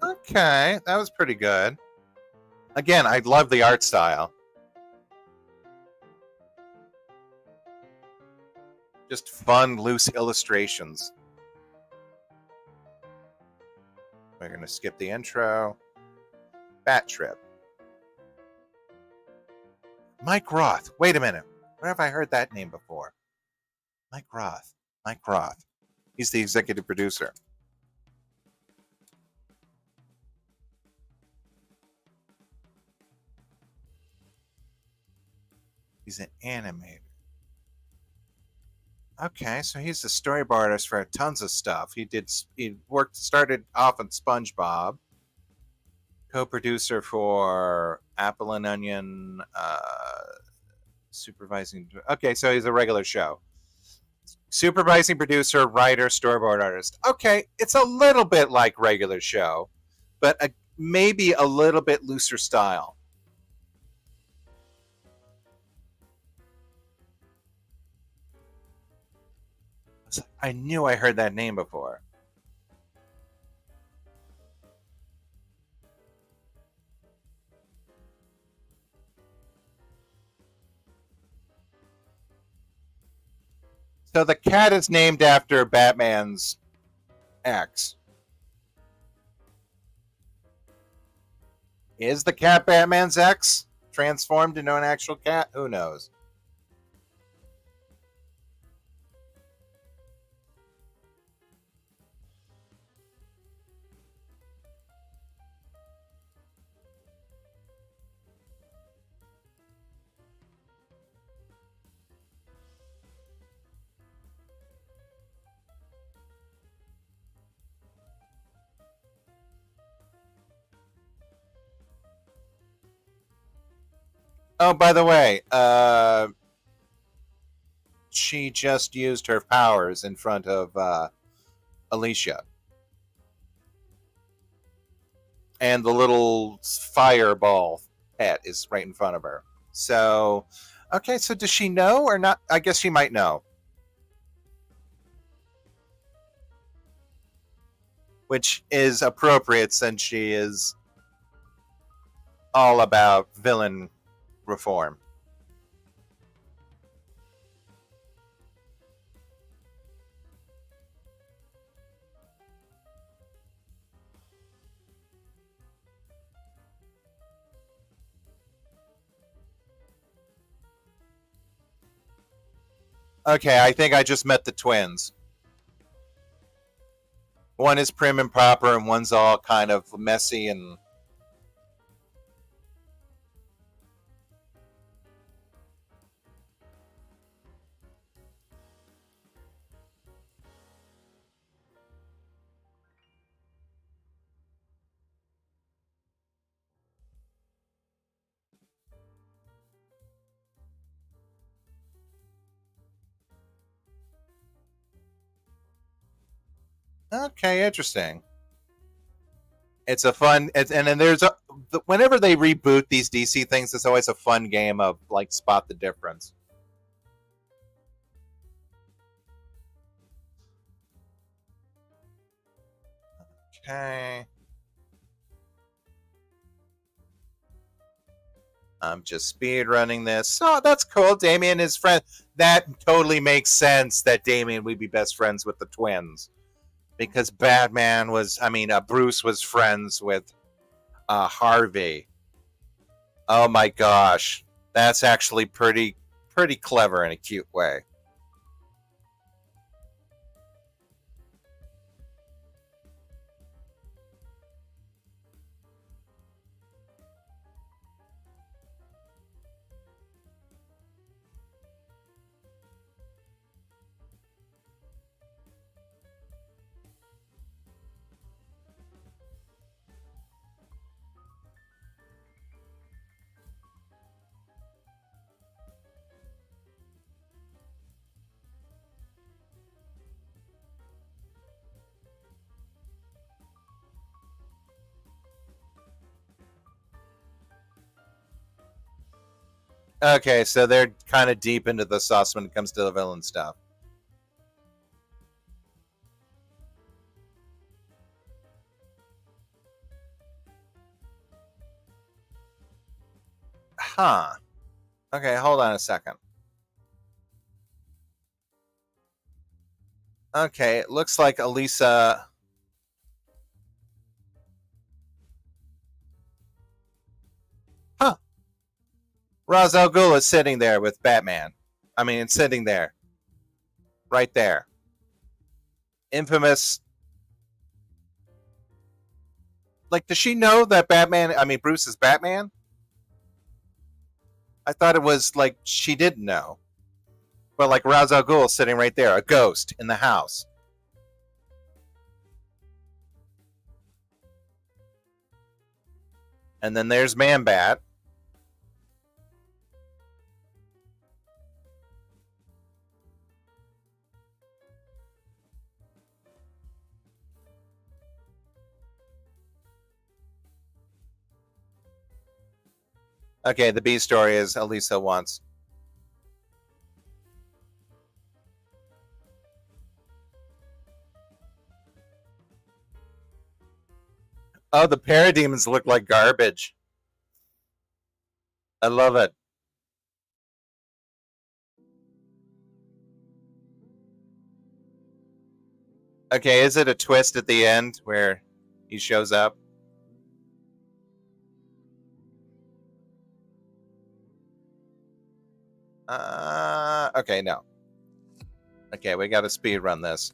Okay, that was pretty good. Again, I love the art style. Just fun, loose illustrations. We're going to skip the intro. Bat Trip. Mike Roth. Wait a minute. Where have I heard that name before? Mike Roth. Mike Roth. He's the executive producer. He's an animator. Okay, so he's the storyboard artist for tons of stuff. Started off on SpongeBob, co-producer for Apple and Onion, supervising. Okay, so he's a regular show. Supervising producer, writer, storyboard artist. Okay, it's a little bit like regular show, but maybe a little bit looser style. I knew I heard that name before. So the cat is named after Batman's ex. Is the cat Batman's ex? Transformed into an actual cat? Who knows? Oh, by the way, she just used her powers in front of Alicia. And the little fireball pet is right in front of her. So, okay, so does she know or not? I guess she might know. Which is appropriate since she is all about villain reform. Okay, I think I just met the twins. One is prim and proper, and one's all kind of messy and. Okay, interesting. It's a fun, and then whenever they reboot these DC things, it's always a fun game of like spot the difference. Okay. I'm just speed running this. Oh, that's cool. Damien is friend. That totally makes sense that Damien would be best friends with the twins. because Batman was, Bruce was friends with Harvey. Oh my gosh, that's actually pretty clever in a cute way. Okay, so they're kind of deep into the sauce when it comes to the villain stuff. Huh. Okay, hold on a second. Okay, it looks like Elisa. Huh. Ra's al Ghul is sitting there with Batman. It's sitting there. Right there. Infamous. Like, does she know that Bruce is Batman? I thought it was like she didn't know. But like Ra's al Ghul sitting right there, a ghost in the house. And then there's Man Bat. Okay, the B story is Elisa wants. Oh, the parademons look like garbage. I love it. Okay, is it a twist at the end where he shows up? Okay, no. Okay, we got to speed run this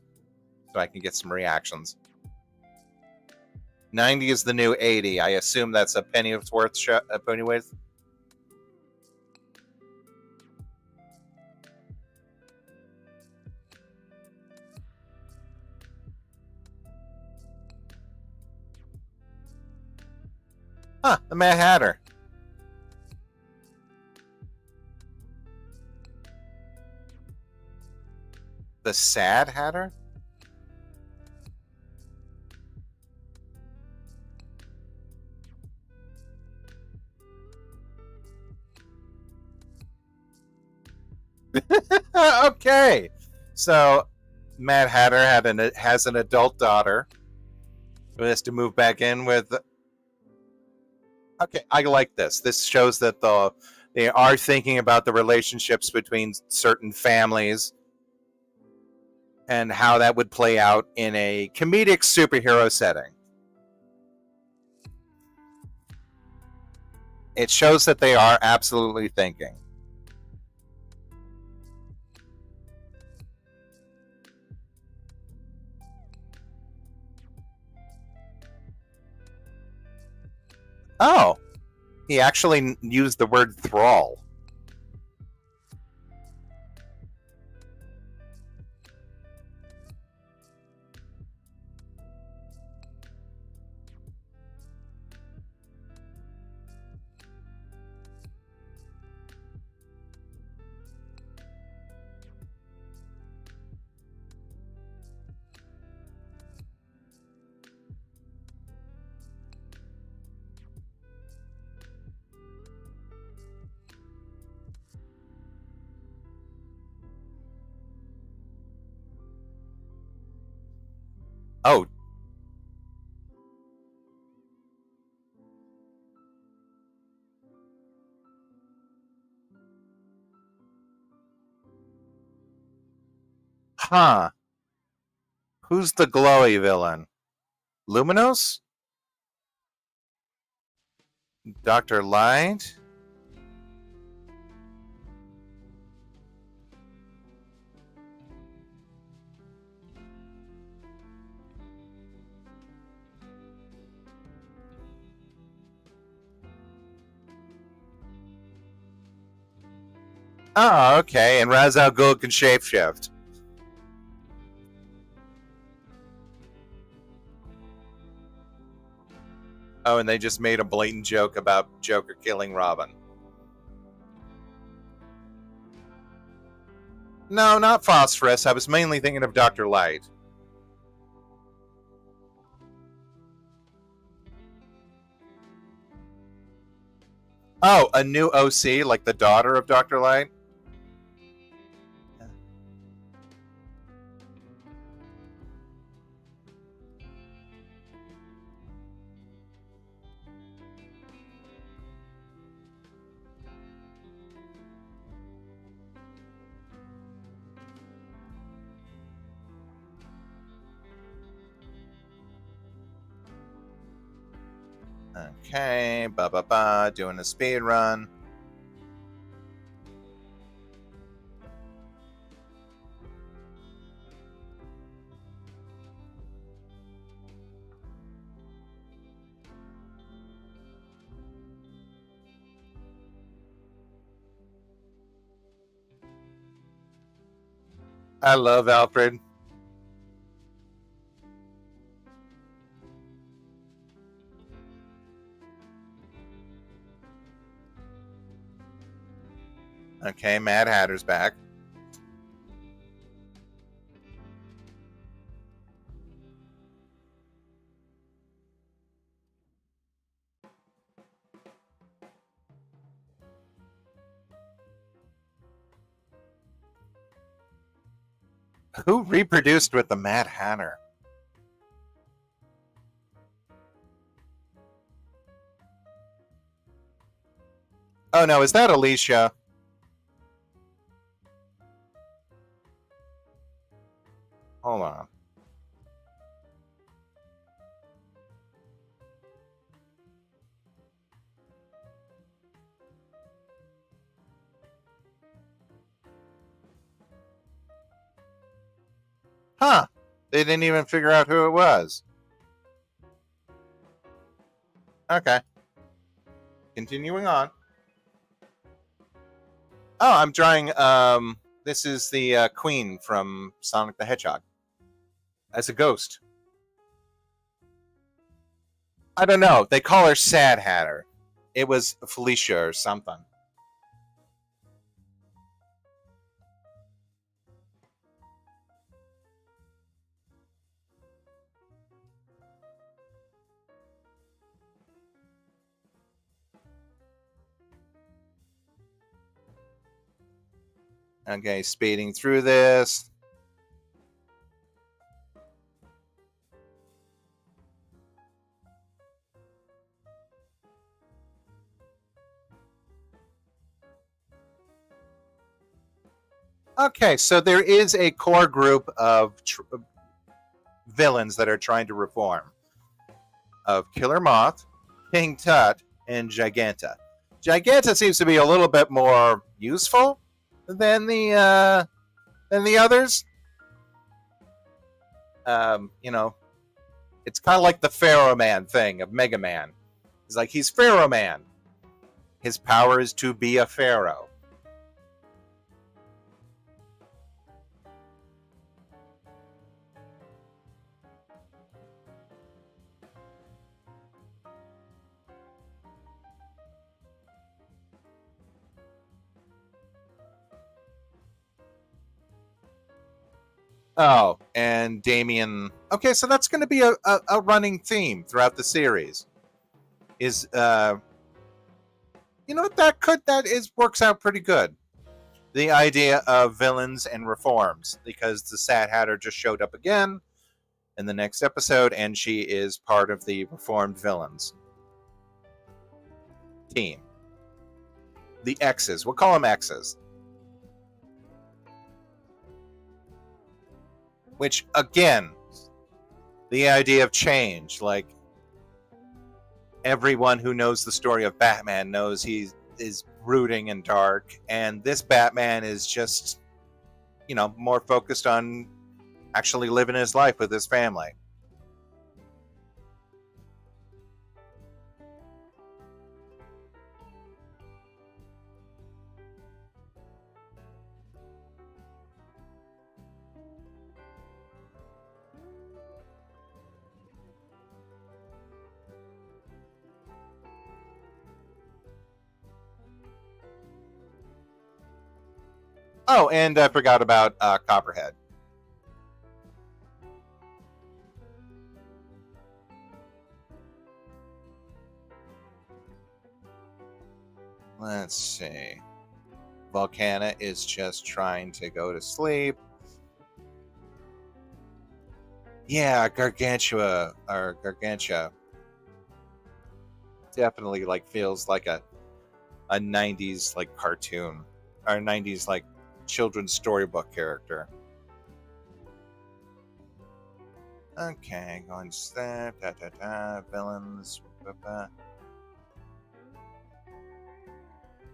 so I can get some reactions. 90 is the new 80. I assume that's a Pennyworth a Pennyworth. Huh, the Mad Hatter. The Sad Hatter? Okay. So, Mad Hatter has an adult daughter who has to move back in with. Okay, I like this. This shows that they are thinking about the relationships between certain families and how that would play out in a comedic superhero setting. It shows that they are absolutely thinking. Oh, he actually used the word thrall. Oh, huh. Who's the glowy villain? Luminos? Dr. Light? Oh, okay. And Ra's al Ghul can shapeshift. Oh, and they just made a blatant joke about Joker killing Robin. No, not Phosphorus. I was mainly thinking of Dr. Light. Oh, a new OC, like the daughter of Dr. Light? Okay, doing a speed run. I love Alfred. Okay, Mad Hatter's back. Who reproduced with the Mad Hatter? Oh no, is that Alicia? Hold on. Huh. They didn't even figure out who it was. Okay. Continuing on. Oh, I'm drawing. This is the Queen from Sonic the Hedgehog as a ghost. I don't know. They call her Sad Hatter. It was Felicia or something. Okay, speeding through this. Okay, so there is a core group of villains that are trying to reform. Of Killer Moth, King Tut, and Giganta. Giganta seems to be a little bit more useful than the others. You know, it's kind of like the Pharaoh Man thing of Mega Man. He's like, he's Pharaoh Man. His power is to be a pharaoh. Oh, and Damien. Okay, so that's going to be a running theme throughout the series. Is you know that is works out pretty good. The idea of villains and reforms, because the Sad Hatter just showed up again in the next episode, and she is part of the reformed villains team. The X's. We'll call them X's. Which, again, the idea of change. Like, everyone who knows the story of Batman knows he is brooding and dark, and this Batman is just, more focused on actually living his life with his family. Oh, and I forgot about Copperhead. Let's see. Volcana is just trying to go to sleep. Yeah, Gargantua definitely like feels like a 90s like cartoon or 90s like children's storybook character. Okay, going to that. Villains.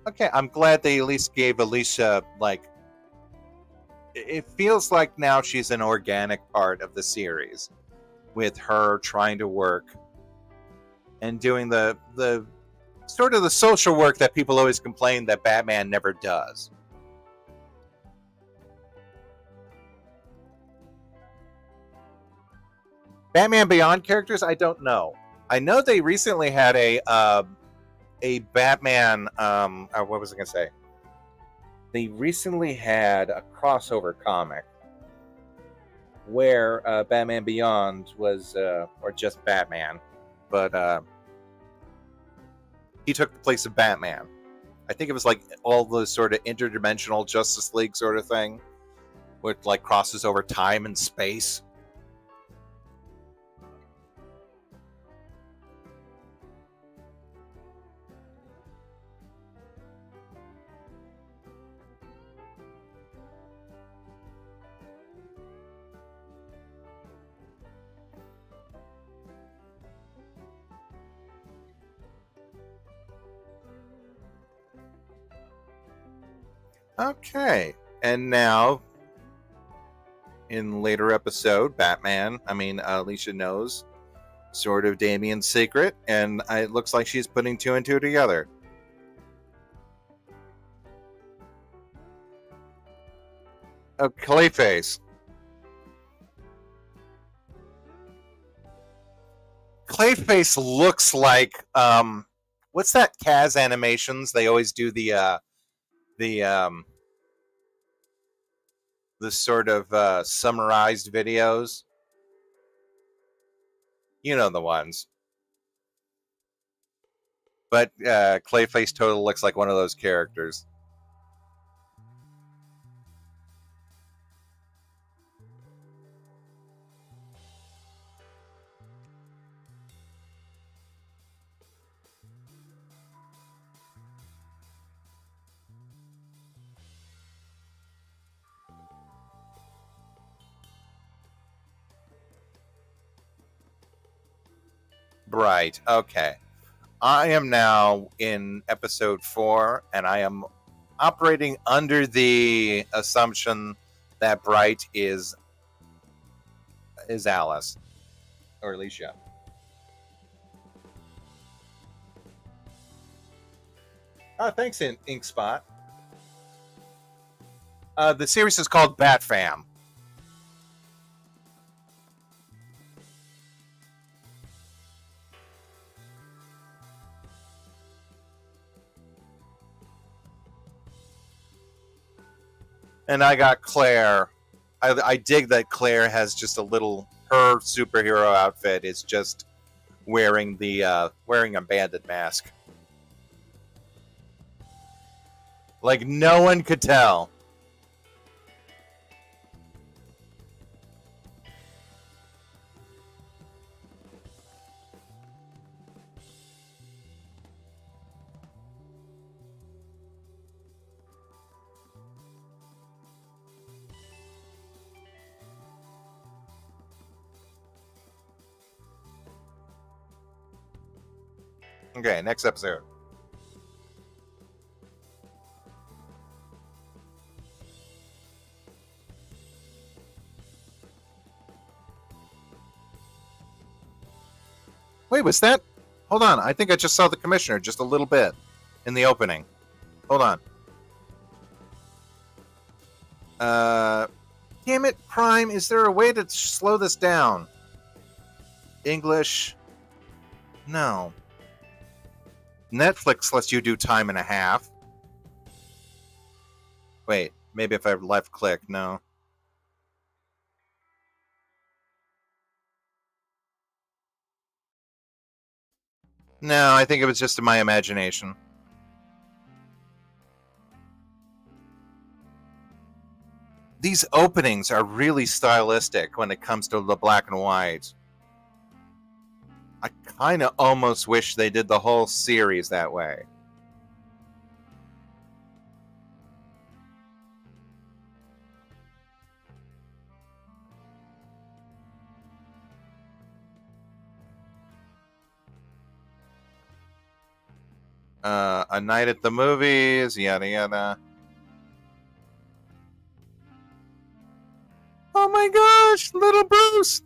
Okay, I'm glad they at least gave Alicia like. It feels like now she's an organic part of the series, with her trying to work and doing the sort of the social work that people always complain that Batman never does. Batman Beyond characters, I don't know. I know they recently had a Batman. What was I gonna say? They recently had a crossover comic where Batman Beyond was, or just Batman, but he took the place of Batman. I think it was like all those sort of interdimensional Justice League sort of thing, which like crosses over time and space. Okay, and now in later episode, Alicia knows sort of Damien's secret, and it looks like she's putting two and two together. Oh, Clayface. Clayface looks like what's that Kaz animations? They always do the the sort of summarized videos. You know the ones. But Clayface totally looks like one of those characters. Right. Okay. I am now in episode 4, and I am operating under the assumption that Bright is Alice or Alicia. Oh, thanks, Ink Spot. The series is called Bat Fam. And I got Claire. I dig that Claire has just a little. Her superhero outfit is just wearing a bandit mask. Like no one could tell. Okay, next episode. Wait, was that? Hold on. I think I just saw the commissioner just a little bit in the opening. Hold on. Damn it, Prime. Is there a way to slow this down? English? No. Netflix lets you do time and a half. Wait, maybe if I left click. No. No, I think it was just in my imagination. These openings are really stylistic when it comes to the black and white. I kind of almost wish they did the whole series that way. A night at the movies, yada yada. Oh my gosh, little Bruce!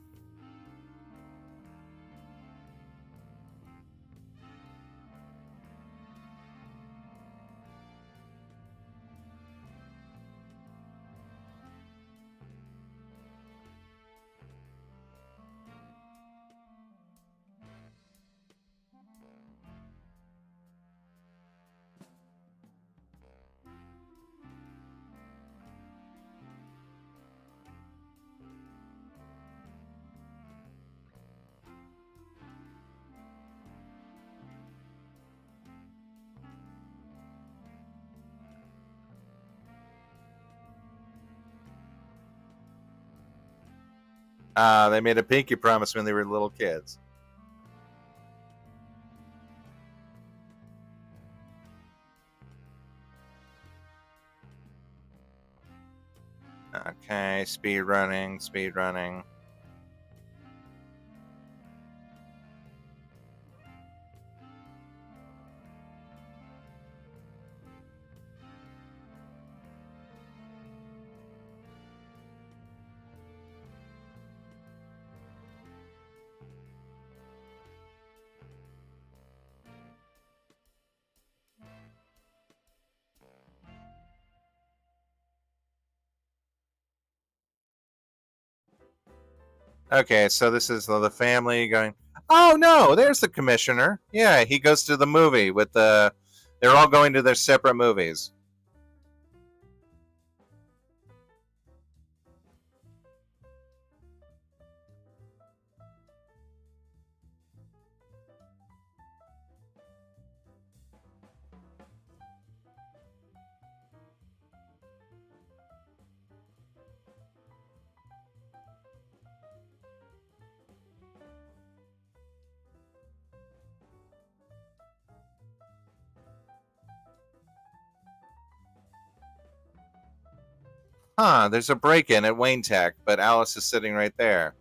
They made a pinky promise when they were little kids. Okay, speed running, speed running. Okay, so this is the family going, oh no, there's the commissioner. Yeah, he goes to the movie with the. They're all going to their separate movies. Huh, there's a break in at Wayne Tech, but Alice is sitting right there.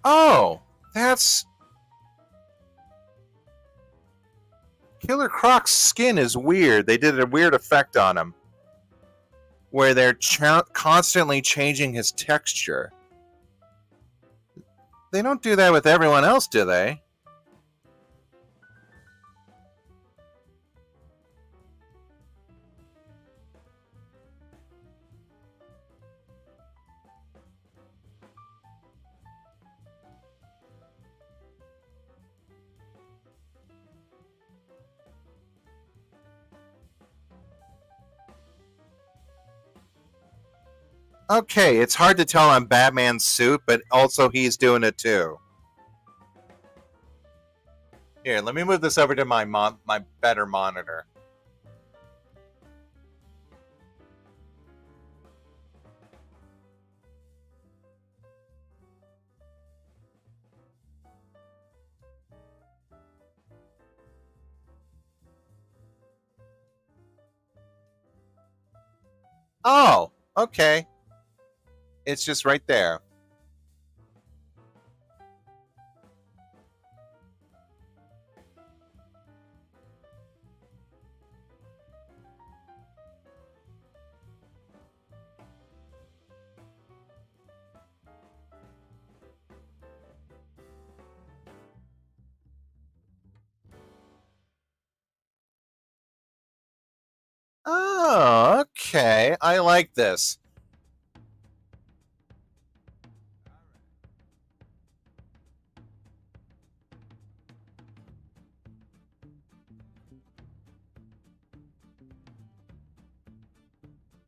Oh, that's. Killer Croc's skin is weird. They did a weird effect on him where they're constantly changing his texture. They don't do that with everyone else, do they? Okay, it's hard to tell on Batman's suit, but also he's doing it too. Here, let me move this over to my better monitor. Oh, okay. It's just right there. Oh, okay. I like this.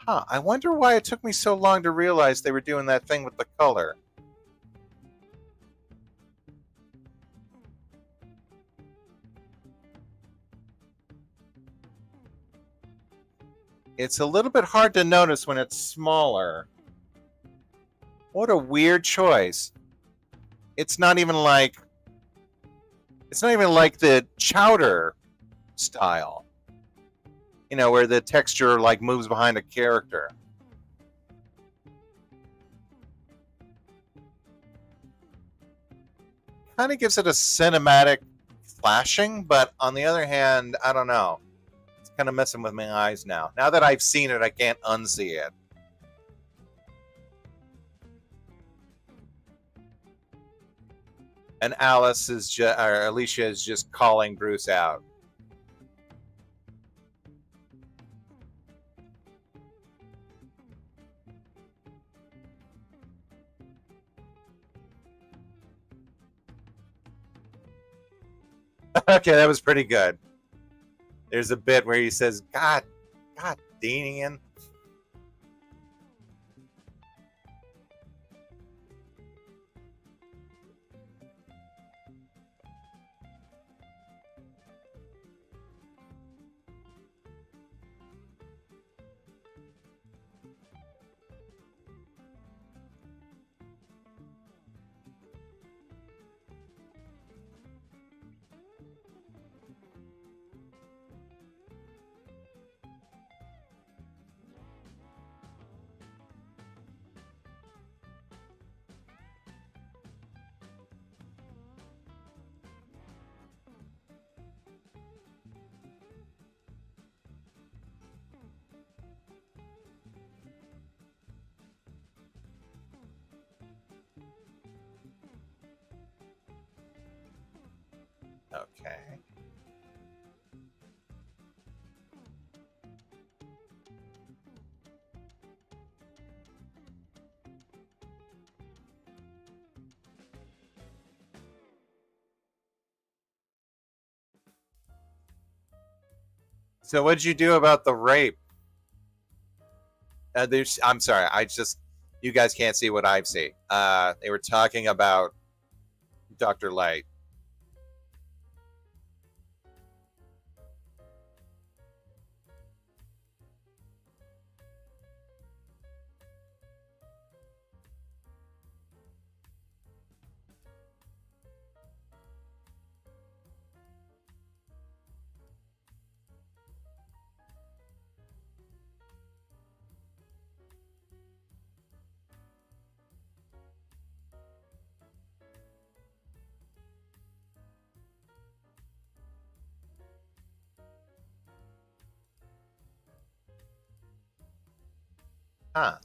Huh. I wonder why it took me so long to realize they were doing that thing with the color. It's a little bit hard to notice when it's smaller. What a weird choice. It's not even like the chowder style. Where the texture like moves behind a character. Kind of gives it a cinematic flashing, but on the other hand, I don't know. It's kind of messing with my eyes now. Now that I've seen it, I can't unsee it. And Alice is just, or Alicia is just calling Bruce out. Okay, that was pretty good. There's a bit where he says, God, Danian. Okay. So what'd you do about the rape? I'm sorry. You guys can't see what I see. They were talking about Dr. Light. Huh.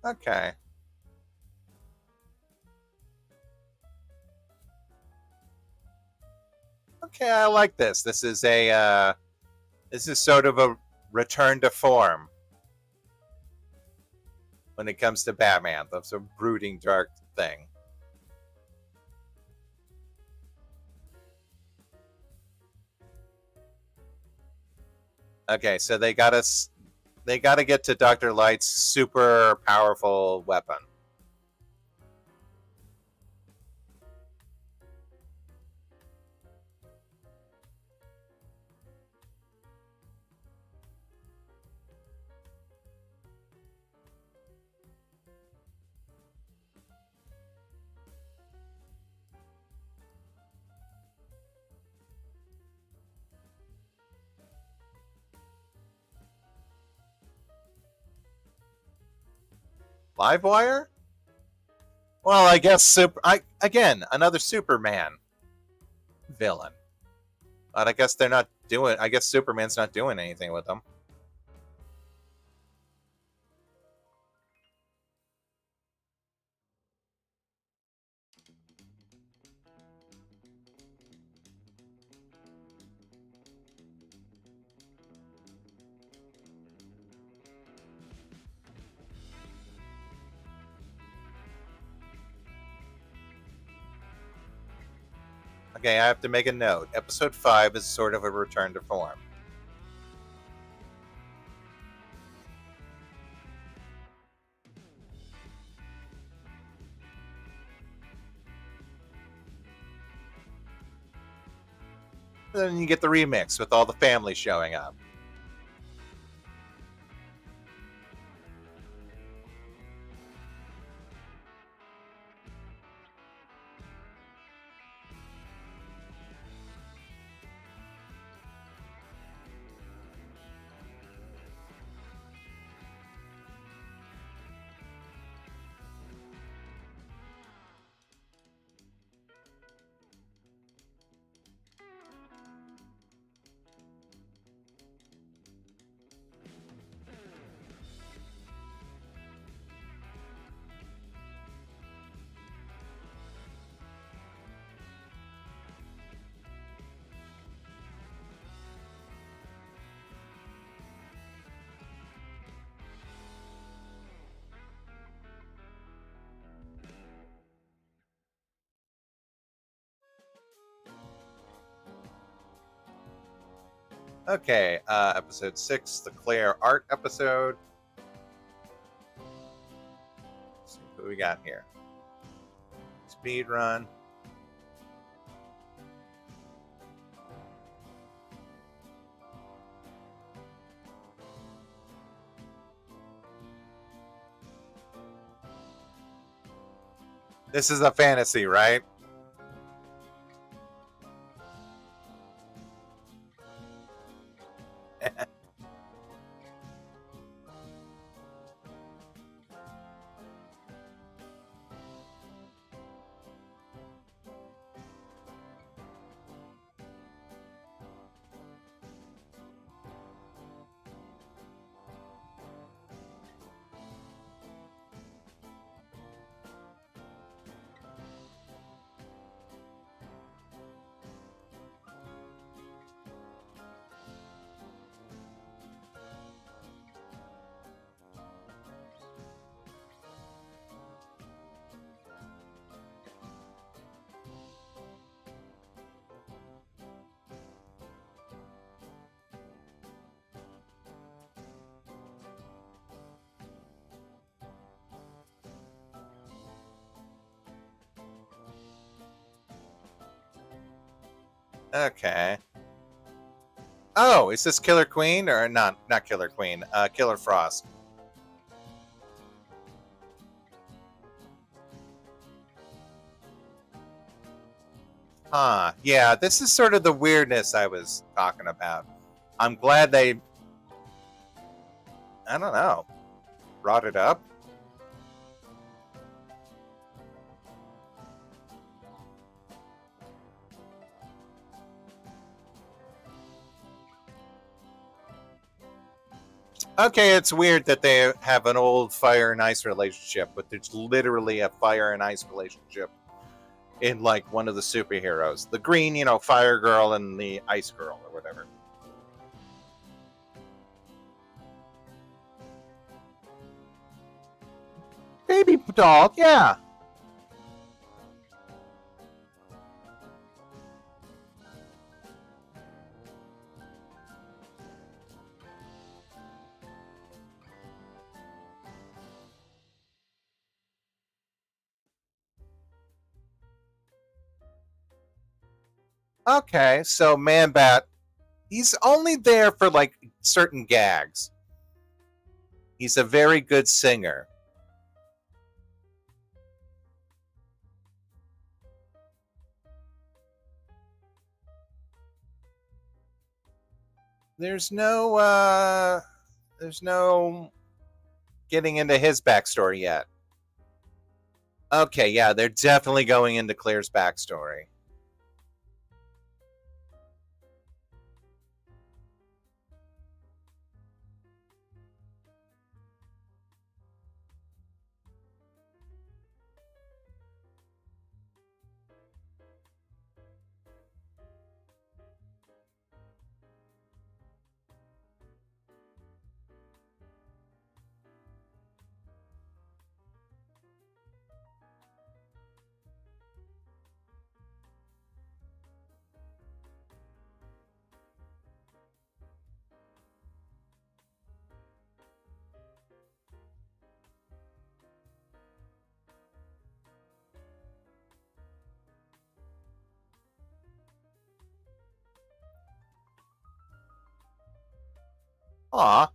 Okay. Okay, I like this. This is sort of a return to form when it comes to Batman. That's a brooding, dark thing. Okay, so They got to get to Dr. Light's super powerful weapon. Livewire? Well, I guess again another Superman villain. But I guess they're not doing. I guess Superman's not doing anything with them. Okay, I have to make a note. Episode 5 is sort of a return to form. Then you get the remix with all the family showing up. Okay, episode 6, the Claire art episode. Let's see what we got here. Speed run. This is a fantasy, right? Okay. Oh, is this Killer Queen or not? Not Killer Queen. Killer Frost. Huh. Yeah, this is sort of the weirdness I was talking about. I'm glad they, I don't know, brought it up. Okay, it's weird that they have an old fire and ice relationship, but there's literally a fire and ice relationship in like one of the superheroes. The green, fire girl and the ice girl or whatever. Baby doll, yeah. Okay, so Man Bat, he's only there for like certain gags. He's a very good singer. There's no there's no getting into his backstory yet. Okay, yeah, they're definitely going into Claire's backstory. Aw.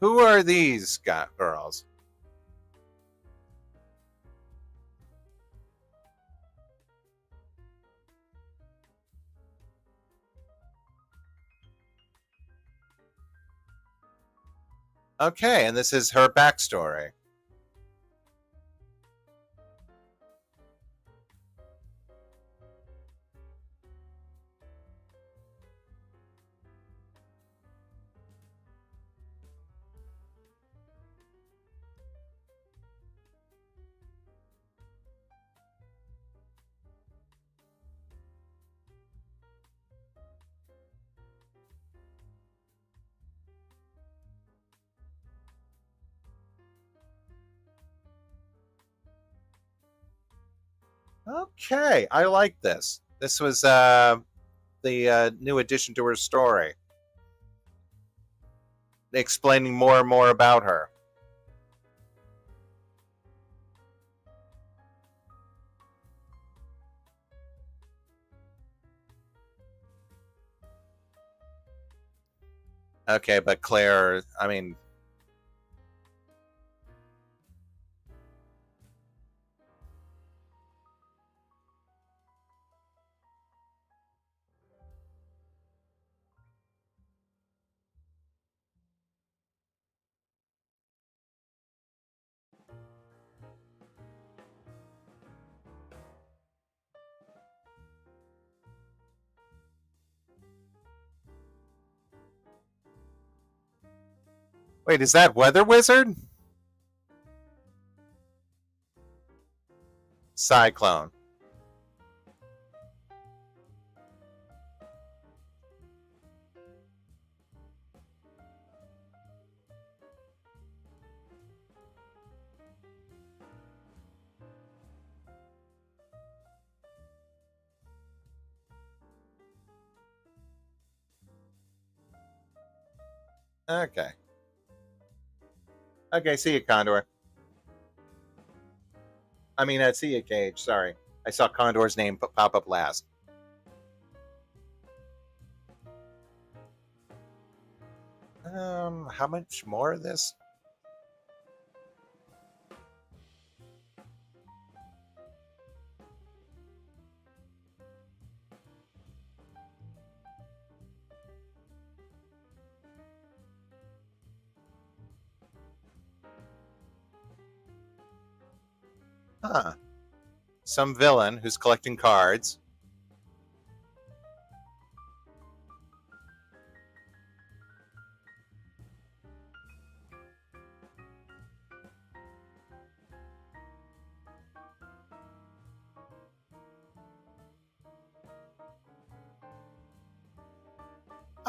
Who are these girls? Okay, and this is her backstory. Okay, I like this. This was the new addition to her story, explaining more and more about her. Okay, but Claire, I mean, wait, is that Weather Wizard? Cyclone. Okay. Okay, see you, Condor. I mean, see you, Cage. Sorry. I saw Condor's name pop up last. How much more of this? Huh. Some villain who's collecting cards.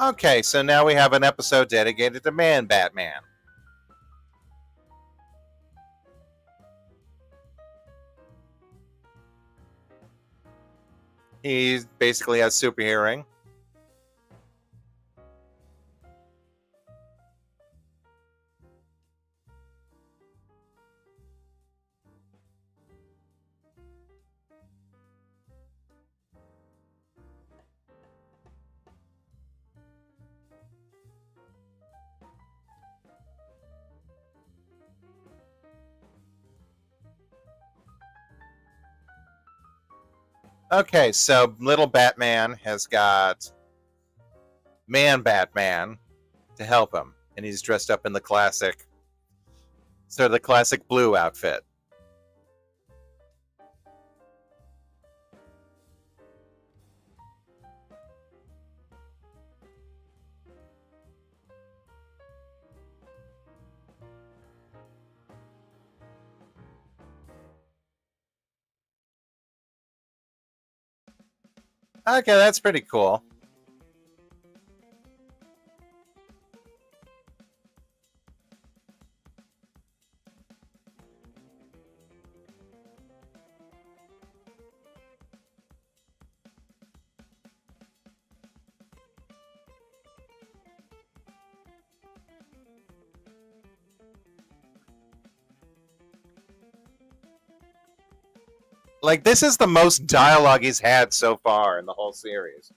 Okay, so now we have an episode dedicated to Man Batman. He basically has super hearing. Okay, so little Batman has got Man Batman to help him, and he's dressed up in the classic, sort of the classic blue outfit. Okay, that's pretty cool. Like, this is the most dialogue he's had so far in the whole series.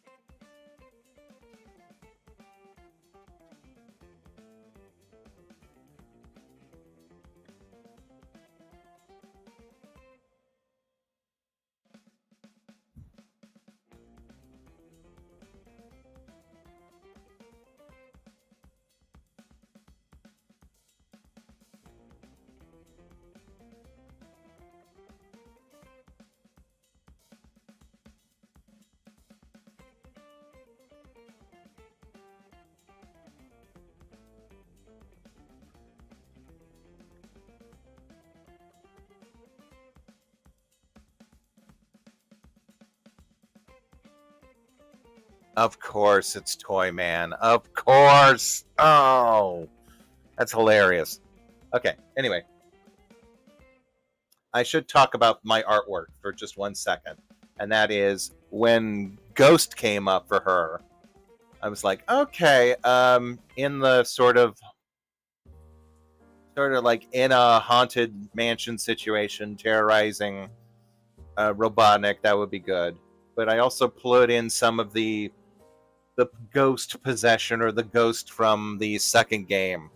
Of course, it's Toy Man. Of course. Oh, that's hilarious. Okay, anyway, I should talk about my artwork for just 1 second. And that is when Ghost came up for her, I was like, okay, in the sort of like in a haunted mansion situation, terrorizing Robotnik, that would be good. But I also put in some of the ghost possession or the ghost from the second game.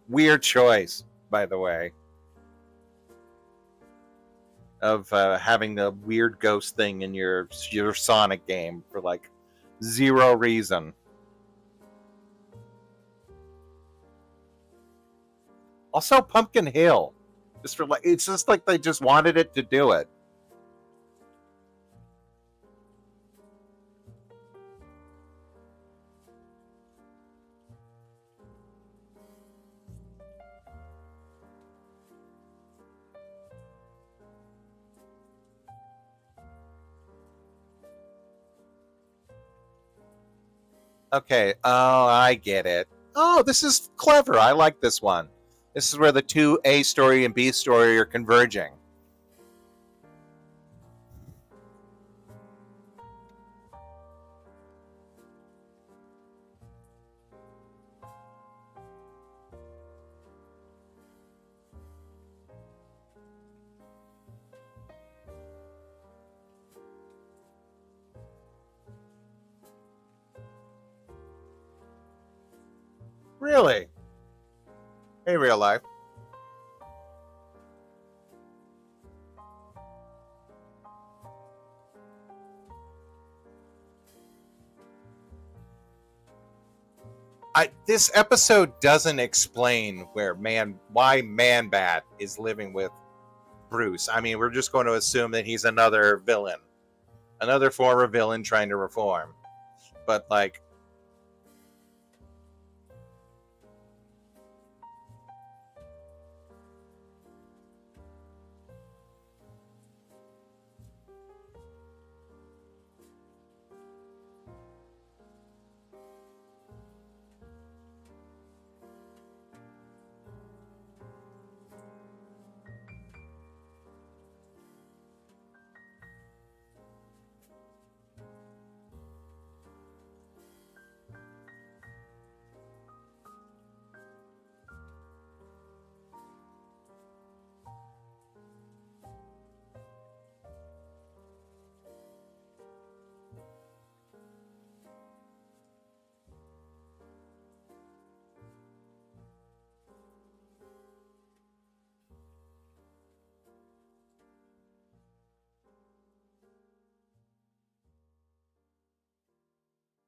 Weird choice, by the way, of having the weird ghost thing in your Sonic game for like zero reason. Also, Pumpkin Hill, just for like, it's just like they just wanted it to do it. Okay, oh, I get it. Oh, this is clever. I like this one. This is where the two A story and B story are converging. Really? Hey, real life. This episode doesn't explain why Man Bat is living with Bruce. I mean, we're just going to assume that he's another villain, another former villain trying to reform. But like,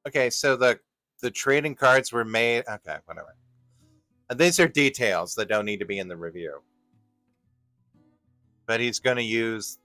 Okay, so the trading cards were made. Okay, whatever. And these are details that don't need to be in the review. But he's going to use.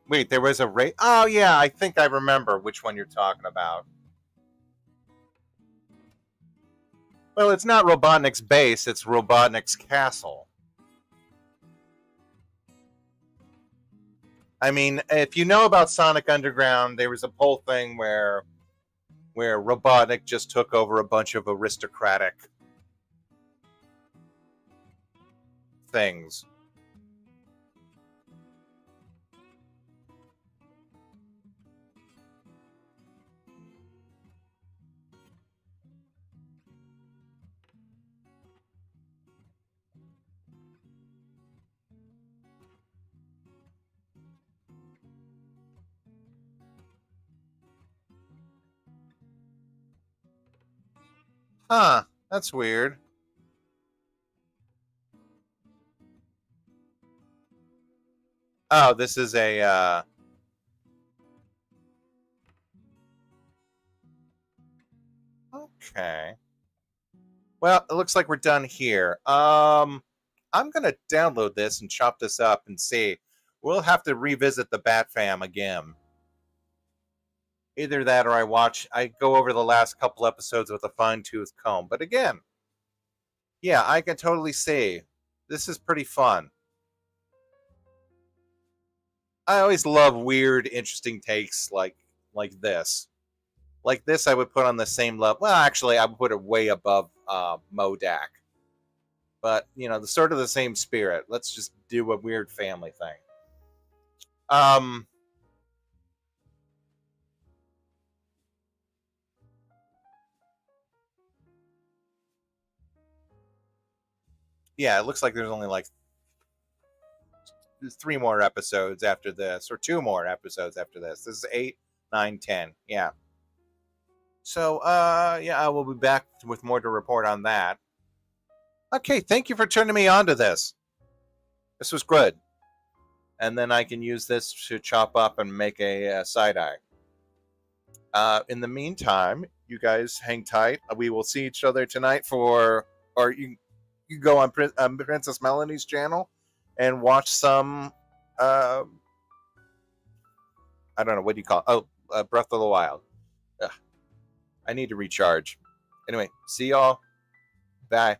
Wait, there was a rate. Oh, yeah, I think I remember which one you're talking about. Well, it's not Robotnik's base, it's Robotnik's castle. I mean, if you know about Sonic Underground, there was a whole thing where Robotnik just took over a bunch of aristocratic things. Huh, that's weird. Oh, this is a okay. Well, it looks like we're done here. I'm gonna download this and chop this up and see. We'll have to revisit the Bat Fam again. Either that or I go over the last couple episodes with a fine tooth comb. But again, yeah, I can totally see this is pretty fun. I always love weird, interesting takes like this. Like this, I would put on the same level. Well, actually, I would put it way above Modak. But the sort of the same spirit. Let's just do a weird family thing. Um, yeah, it looks like there's only like three more episodes after this, or two more episodes after this. This is 8, 9, 10. Yeah. So, yeah, I will be back with more to report on that. Okay, thank you for turning me on to this. This was good. And then I can use this to chop up and make a side eye. In the meantime, you guys hang tight. We will see each other tonight or you go on Princess Melanie's channel and watch some. I don't know what do you call it? Oh, Breath of the Wild. Ugh, I need to recharge. Anyway, see y'all. Bye.